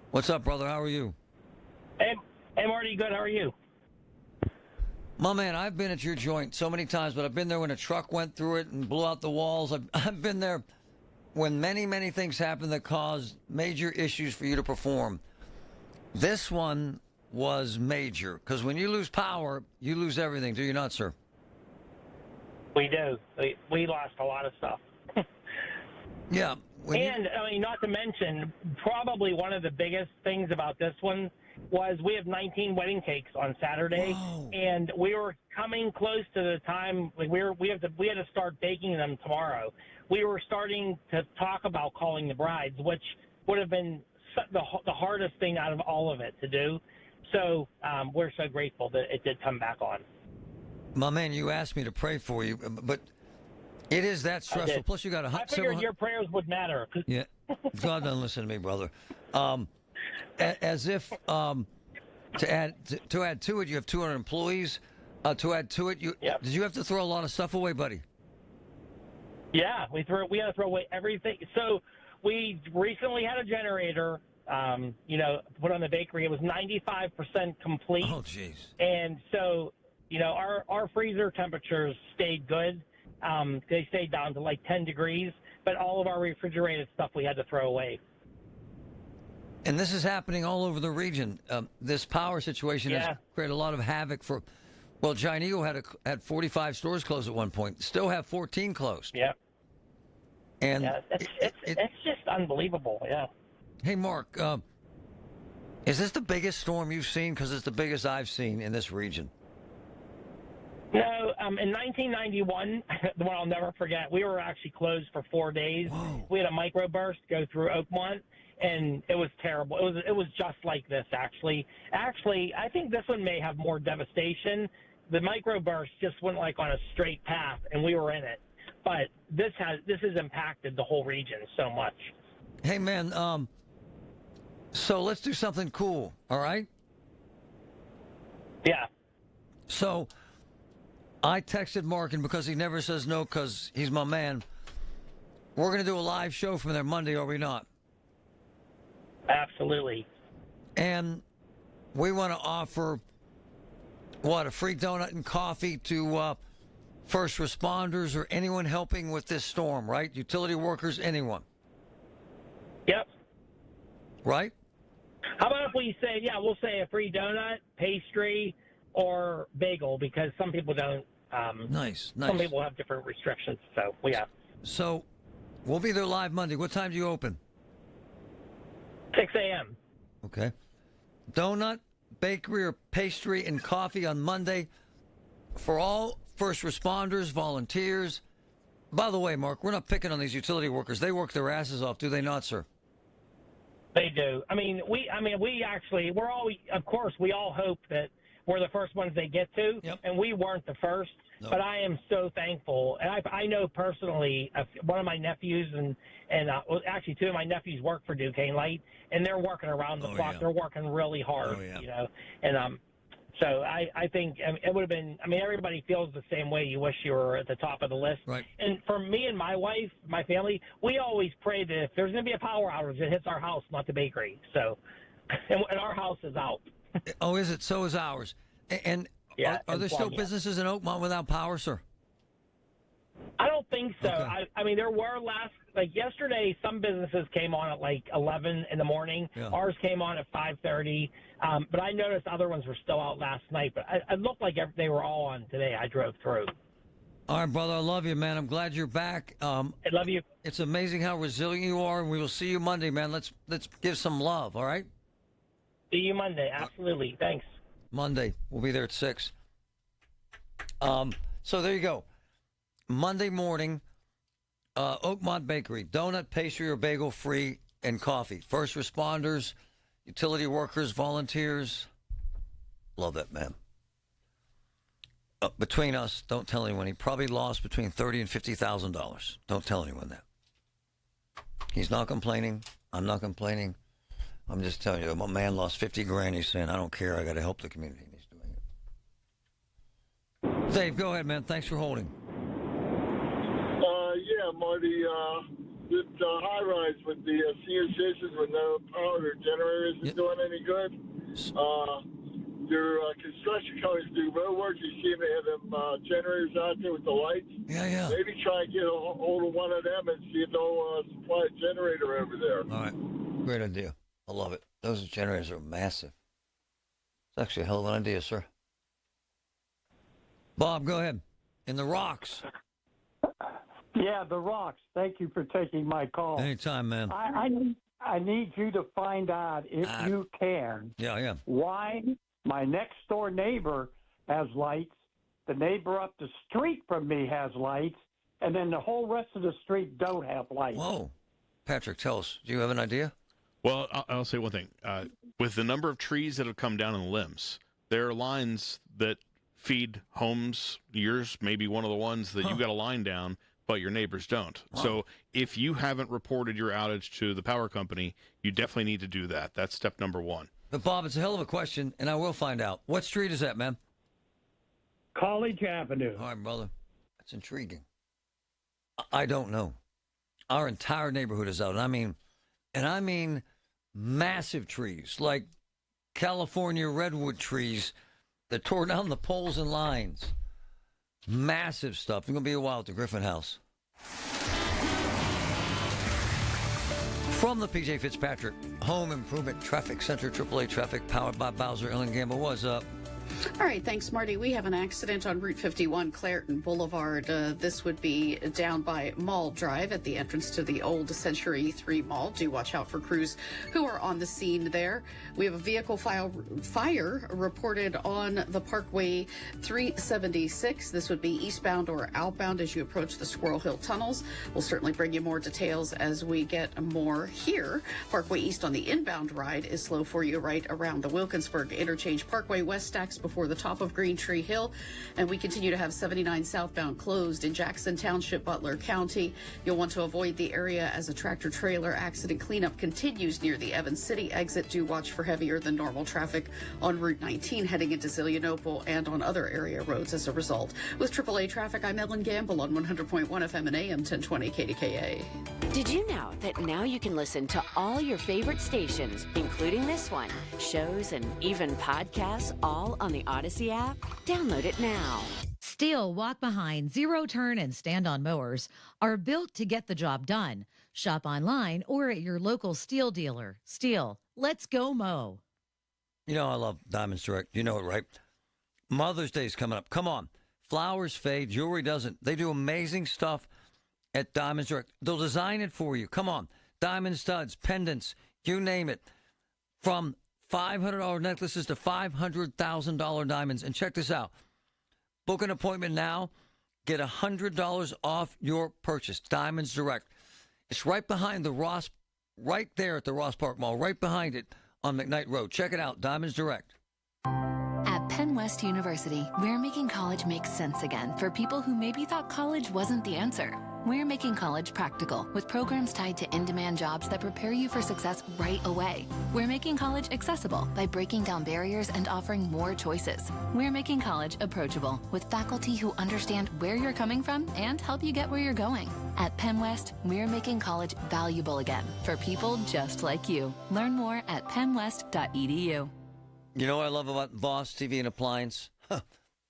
What's up, brother? How are you? Hey, Marty. Good. How are you? My man, I've been at your joint so many times, but I've been there when a truck went through it and blew out the walls. I've been there when many, many things happened that caused major issues for you to perform. This one was major, because when you lose power, you lose everything. Do you not, sir? We do. We lost a lot of stuff. Yeah. And, I mean, not to mention, probably one of the biggest things about this one was we have 19 wedding cakes on Saturday, and we were coming close to the time, like we had to start baking them tomorrow. We were starting to talk about calling the brides, which would have been the hardest thing out of all of it to do. So we're so grateful that it did come back on. My man, you asked me to pray for you, but it is that stressful. Plus, you got I figured your prayers would matter. Yeah, God doesn't listen to me, brother. As if to add to it, you have 200 employees. To add to it, did you have to throw a lot of stuff away, buddy? Yeah, we had to throw away everything. So we recently had a generator, put on the bakery. It was 95% complete. Oh, jeez. And so, our freezer temperatures stayed good. They stayed down to like 10 degrees, but all of our refrigerated stuff we had to throw away. And this is happening all over the region. This power situation has created a lot of havoc for. Well, Giant Eagle had 45 stores closed at one point. Still have 14 closed. Yeah. And it's just unbelievable. Yeah. Hey, Mark, is this the biggest storm you've seen? Because it's the biggest I've seen in this region. No, in 1991, the one I'll never forget, we were actually closed for 4 days. Whoa. We had a microburst go through Oakmont, and it was terrible. It was just like this, actually. Actually, I think this one may have more devastation. The microburst just went like on a straight path, and we were in it. But this has impacted the whole region so much. Hey, man, so let's do something cool, all right? Yeah. So I texted Mark, and because he never says no because he's my man, we're going to do a live show from there Monday, are we not? Absolutely. And we want to offer, a free donut and coffee to first responders or anyone helping with this storm, right? Utility workers, anyone. Yep. Right? How about if we say, we'll say a free donut, pastry, or bagel, because some people don't. Nice. Some people have different restrictions, so yeah. So we'll be there live Monday. What time do you open? 6 a.m. Okay. Donut, bakery, or pastry and coffee on Monday for all first responders, volunteers. By the way, Mark, we're not picking on these utility workers. They work their asses off, do they not, sir? They do. We're all, of course, we all hope that we're the first ones they get to, and we weren't the first. Nope. But I am so thankful, and I know personally one of my nephews and actually two of my nephews work for Duquesne Light, and they're working around the clock. Yeah. They're working really hard, and so I think it would have been. I mean, everybody feels the same way. You wish you were at the top of the list. Right. And for me and my wife, my family, we always pray that if there's going to be a power outage, it hits our house, not the bakery. So, and our house is out. Oh, is it? So is ours. And are there still businesses in Oakmont without power, sir? I don't think so. Okay. I mean, there were yesterday, some businesses came on at like 11 in the morning. Yeah. Ours came on at 5:30. But I noticed other ones were still out last night. But it looked like they were all on today. I drove through. All right, brother. I love you, man. I'm glad you're back. I love you. It's amazing how resilient you are, and we will see you Monday, man. Let's give some love, all right? See you Monday. Absolutely. Thanks. Monday. We'll be there at 6. So there you go. Monday morning, Oakmont Bakery, donut, pastry, or bagel free, and coffee. First responders, utility workers, volunteers. Love that man. Between us, don't tell anyone. He probably lost between $30,000 and $50,000. Don't tell anyone that. He's not complaining. I'm not complaining. I'm just telling you, my man lost $50,000. He's saying, I don't care. I got to help the community. And he's doing it. Dave, go ahead, man. Thanks for holding. Yeah, Marty, this high-rise with the senior citizens with no power, their generators isn't doing any good. Your construction companies do road work. You see they have them generators out there with the lights. Yeah. Maybe try and get a hold of one of them and see if they'll supply a generator over there. All right. Great idea. I love it. Those generators are massive. It's actually a hell of an idea, sir. Bob, go ahead. In the rocks. Yeah, the rocks. Thank you for taking my call. Anytime, man. I need you to find out, if you can, why my next door neighbor has lights, the neighbor up the street from me has lights, and then the whole rest of the street don't have lights. Whoa. Patrick, tell us. Do you have an idea? Well, I'll say one thing. With the number of trees that have come down in limbs, there are lines that feed homes. Yours may be one of the ones that you got a line down, but your neighbors don't. Wow. So if you haven't reported your outage to the power company, you definitely need to do that. That's step number one. But, Bob, it's a hell of a question, and I will find out. What street is that, man? College Avenue. All right, brother. That's intriguing. I don't know. Our entire neighborhood is out. And I mean massive trees, like California redwood trees that tore down the poles and lines. Massive stuff. It's going to be a while at the Griffin House. From the PJ Fitzpatrick Home Improvement Traffic Center, AAA Traffic, powered by Bowser Ellen Gamble. What's up? All right, thanks, Marty. We have an accident on Route 51, Clareton Boulevard. This would be down by Mall Drive at the entrance to the old Century 3 Mall. Do watch out for crews who are on the scene there. We have a vehicle fire reported on the Parkway 376. This would be eastbound or outbound as you approach the Squirrel Hill tunnels. We'll certainly bring you more details as we get more here. Parkway East on the inbound ride is slow for you right around the Wilkinsburg interchange. Parkway West stacks before the top of Green Tree Hill, and we continue to have 79 southbound closed in Jackson Township, Butler County. You'll want to avoid the area as a tractor trailer accident cleanup continues near the Evans City exit. Do watch for heavier than normal traffic on Route 19 heading into Zelienople and on other area roads as a result. With AAA traffic, I'm Ellen Gamble on 100.1 FM and AM 1020 KDKA. Did you know that now you can listen to all your favorite stations, including this one, shows, and even podcasts, all on the Odyssey app? Download it now. Steel, walk behind, zero turn, and stand on mowers are built to get the job done. Shop online or at your local Steel dealer. Steel, let's go mow. You know I love Diamonds Direct. You know it, right? Mother's Day's coming up. Come on. Flowers fade, jewelry doesn't. They do amazing stuff at Diamonds Direct. They'll design it for you. Come on. Diamond studs, pendants, you name it. From $500 necklaces to $500,000 diamonds. And check this out. Book an appointment now. Get $100 off your purchase. Diamonds Direct. It's right behind the Ross, right there at the Ross Park Mall, right behind it on McKnight Road. Check it out. Diamonds Direct. At Penn West University, we're making college make sense again for people who maybe thought college wasn't the answer. We're making college practical with programs tied to in-demand jobs that prepare you for success right away. We're making college accessible by breaking down barriers and offering more choices. We're making college approachable with faculty who understand where you're coming from and help you get where you're going. At Penn West, we're making college valuable again for people just like you. Learn more at pennwest.edu. You know what I love about Voss TV and Appliance?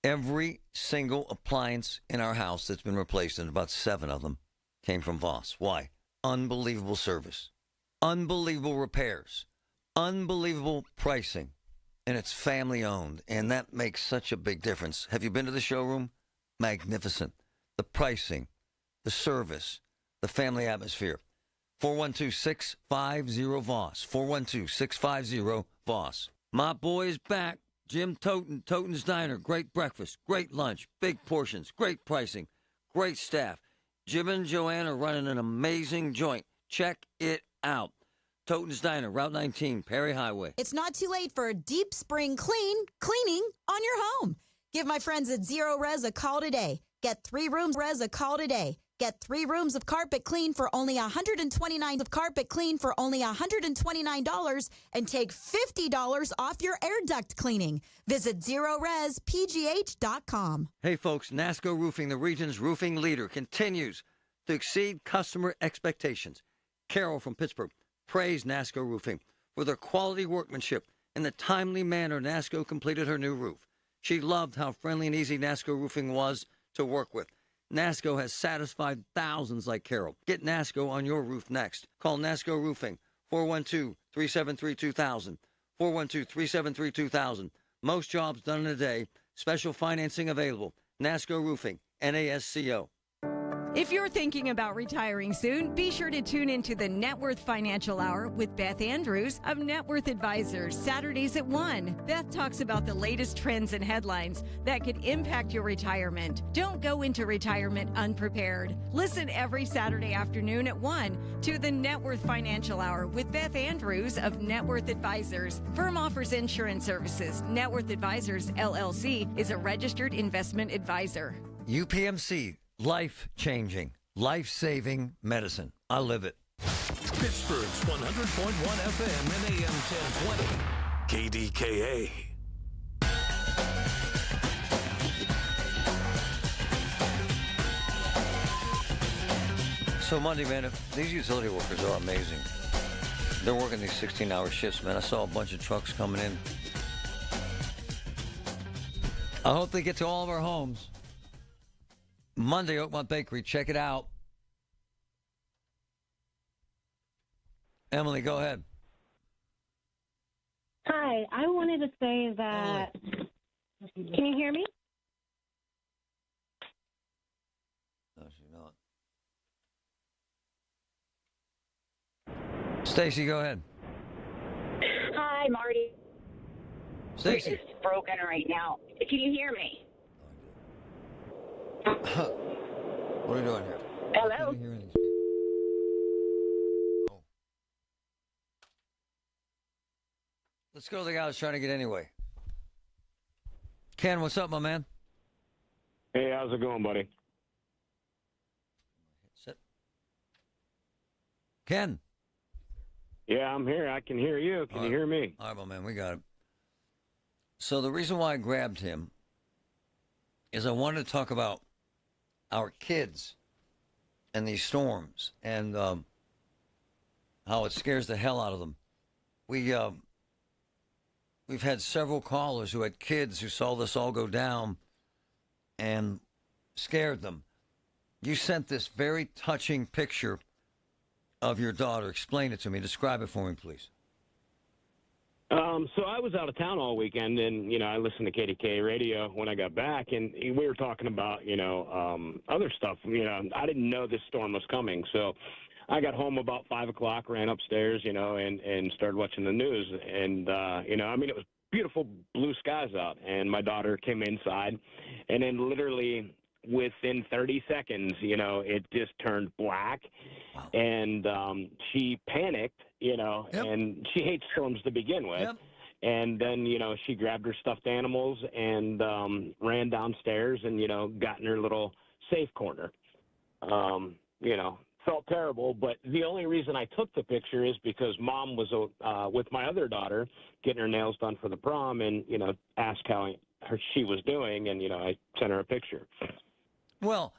Every single appliance in our house that's been replaced, and about 7 of them, came from Voss. Why? Unbelievable service. Unbelievable repairs. Unbelievable pricing. And it's family owned, and that makes such a big difference. Have you been to the showroom? Magnificent. The pricing, the service, the family atmosphere. 412-650-VOSS. 412-650-VOSS. My boy is back. Jim Toten, Toten's Diner. Great breakfast, great lunch, big portions, great pricing, great staff. Jim and Joanne are running an amazing joint. Check it out. Toten's Diner, Route 19, Perry Highway. It's not too late for a deep spring cleaning on your home. Give my friends at Zero Res a call today. Get 3 rooms Get 3 rooms of carpet clean for only $129 of carpet clean for only $129 and take $50 off your air duct cleaning. Visit ZeroResPGH.com. Hey folks, NASCO Roofing, the region's roofing leader, continues to exceed customer expectations. Carol from Pittsburgh praised NASCO Roofing for their quality workmanship and the timely manner NASCO completed her new roof. She loved how friendly and easy NASCO Roofing was to work with. NASCO has satisfied thousands like Carol. Get NASCO on your roof next. Call NASCO Roofing, 412-373-2000, 412-373-2000. Most jobs done in a day. Special financing available. NASCO Roofing, NASCO. If you're thinking about retiring soon, be sure to tune into the Net Worth Financial Hour with Beth Andrews of Net Worth Advisors, Saturdays at 1. Beth talks about the latest trends and headlines that could impact your retirement. Don't go into retirement unprepared. Listen every Saturday afternoon at 1 to the Net Worth Financial Hour with Beth Andrews of Net Worth Advisors. Firm offers insurance services. Net Worth Advisors, LLC, is a registered investment advisor. UPMC. Life-changing, life-saving medicine. I live it. Pittsburgh's 100.1 FM and AM 1020. KDKA. So Monday, man, these utility workers are amazing. They're working these 16-hour shifts, man. I saw a bunch of trucks coming in. I hope they get to all of our homes. Monday, Oakmont Bakery. Check it out. Emily, go ahead. Hi, I wanted to say that. Can you hear me? No, she's not. Stacy, go ahead. Hi, Marty. Stacy. It's broken right now. Can you hear me? What are you doing here? Hello? Oh. Let's go to the guy who's trying to get anyway. Ken, what's up, my man? Hey, how's it going, buddy? Sit. Ken. Yeah, I'm here. I can hear you. Can you hear me? All right, my man, we got it. So the reason why I grabbed him is I wanted to talk about our kids and these storms and how it scares the hell out of them. We've had several callers who had kids who saw this all go down and scared them. You sent this very touching picture of your daughter. Explain it to me. Describe it for me, please. So I was out of town all weekend, and, I listened to KDKA radio when I got back, and we were talking about, other stuff. I didn't know this storm was coming, so I got home about 5 o'clock, ran upstairs, and started watching the news. And, it was beautiful blue skies out, and my daughter came inside, and then literally within 30 seconds, it just turned black. Wow. And she panicked, and she hates storms to begin with. Yep. And then, she grabbed her stuffed animals and ran downstairs and, got in her little safe corner. Felt terrible, but the only reason I took the picture is because Mom was with my other daughter getting her nails done for the prom and, asked how she was doing, and, I sent her a picture. Well,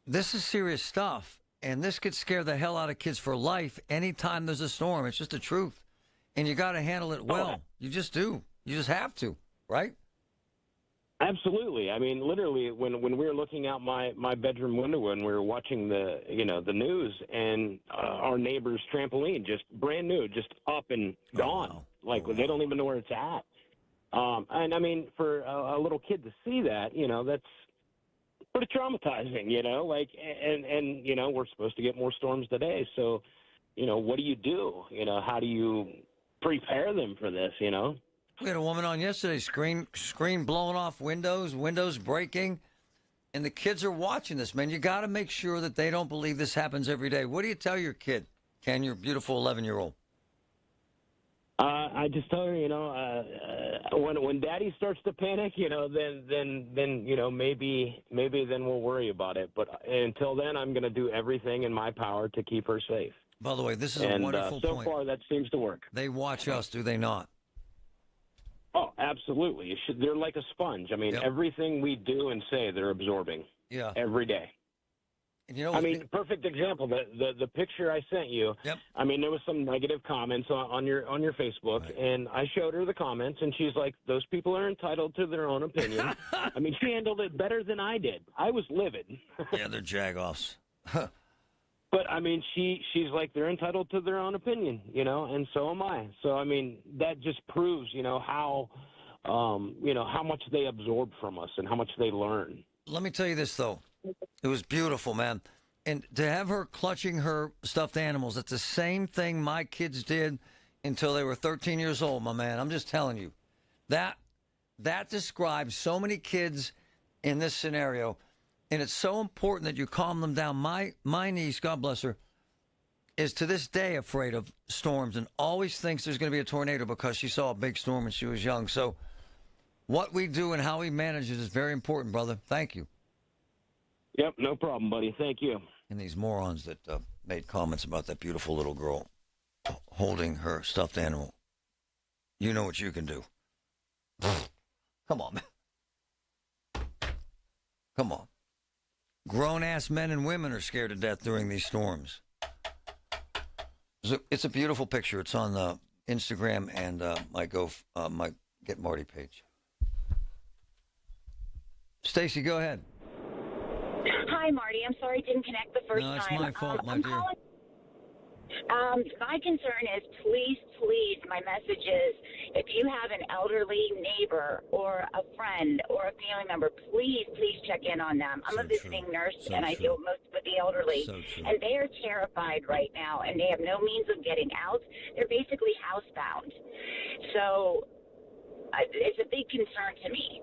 this is serious stuff, and this could scare the hell out of kids for life anytime there's a storm. It's just the truth. And you got to handle it well. You just do. You just have to, right? Absolutely. I mean, literally, when we were looking out my bedroom window and we were watching the news, and our neighbor's trampoline, just brand new, just up and gone. Wow. Like, they don't even know where it's at. And I mean, for a little kid to see that, that's pretty traumatizing, and we're supposed to get more storms today. So, what do you do? How do you prepare them for this, We had a woman on yesterday, screen blowing off windows breaking, and the kids are watching this, man. You got to make sure that they don't believe this happens every day. What do you tell your kid, Ken, your beautiful 11-year-old? I just tell her, when Daddy starts to panic, then maybe then we'll worry about it. But until then, I'm going to do everything in my power to keep her safe. By the way, this is a wonderful so point. So far, that seems to work. They watch us, do they not? Oh, absolutely. They're like a sponge. I mean, everything we do and say, they're absorbing. Yeah. Every day. And perfect example. The picture I sent you. Yep. I mean, there was some negative comments on your Facebook, right. And I showed her the comments, and she's like, "Those people are entitled to their own opinion." I mean, she handled it better than I did. I was livid. Yeah, they're jagoffs. But I mean, she's like, they're entitled to their own opinion, and so am I. So I mean, that just proves, how how much they absorb from us and how much they learn. Let me tell you this, though. It was beautiful, man. And to have her clutching her stuffed animals, that's the same thing my kids did until they were 13 years old, my man. I'm just telling you. That describes so many kids in this scenario, and it's so important that you calm them down. My niece, God bless her, is to this day afraid of storms and always thinks there's going to be a tornado because she saw a big storm when she was young. So what we do and how we manage it is very important, brother. Thank you. Yep, no problem, buddy. Thank you. And these morons that made comments about that beautiful little girl holding her stuffed animal. You know what you can do. Come on, man. Come on. Grown-ass men and women are scared to death during these storms. It's a beautiful picture. It's on Instagram and my Get Marty page. Stacy, go ahead. Hi, Marty. I'm sorry I didn't connect the first time. No, it's my fault, my dear. My concern is, please, my message is, if you have an elderly neighbor or a friend or a family member, please check in on them. I'm a visiting nurse, and I deal most with the elderly, and they are terrified right now, and they have no means of getting out. They're basically housebound. So it's a big concern to me.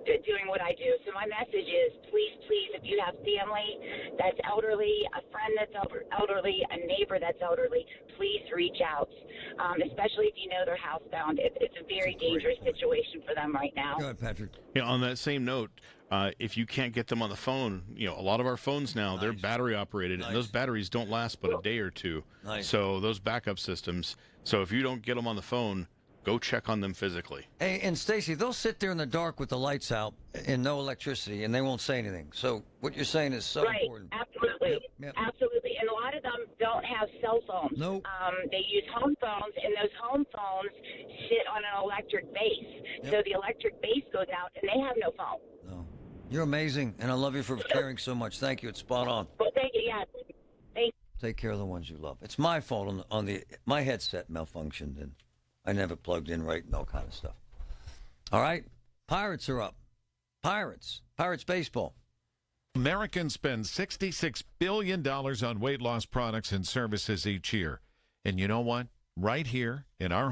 Doing what I do. So my message is, please, if you have family that's elderly, a friend that's elderly, a neighbor that's elderly, please reach out, especially if you know they're housebound. It's a very dangerous situation for them right now. Go ahead, Patrick. Yeah, on that same note, if you can't get them on the phone, a lot of our phones now, they're battery operated, and those batteries don't last but a day or two. So those backup systems, so if you don't get them on the phone, go check on them physically. Hey, and Stacy, they'll sit there in the dark with the lights out and no electricity, and they won't say anything. So what you're saying is so important. Absolutely. Yep. Absolutely. And a lot of them don't have cell phones. Nope. They use home phones, and those home phones sit on an electric base. So the electric base goes out, and they have no phone. No. You're amazing, and I love you for caring so much. Thank you. It's spot on. Well, thank you. Yeah. Thank you. Take care of the ones you love. It's my fault my headset malfunctioned, and I never plugged in right and all kind of stuff. All right. Pirates are up. Pirates baseball. Americans spend $66 billion on weight loss products and services each year. And you know what? Right here in our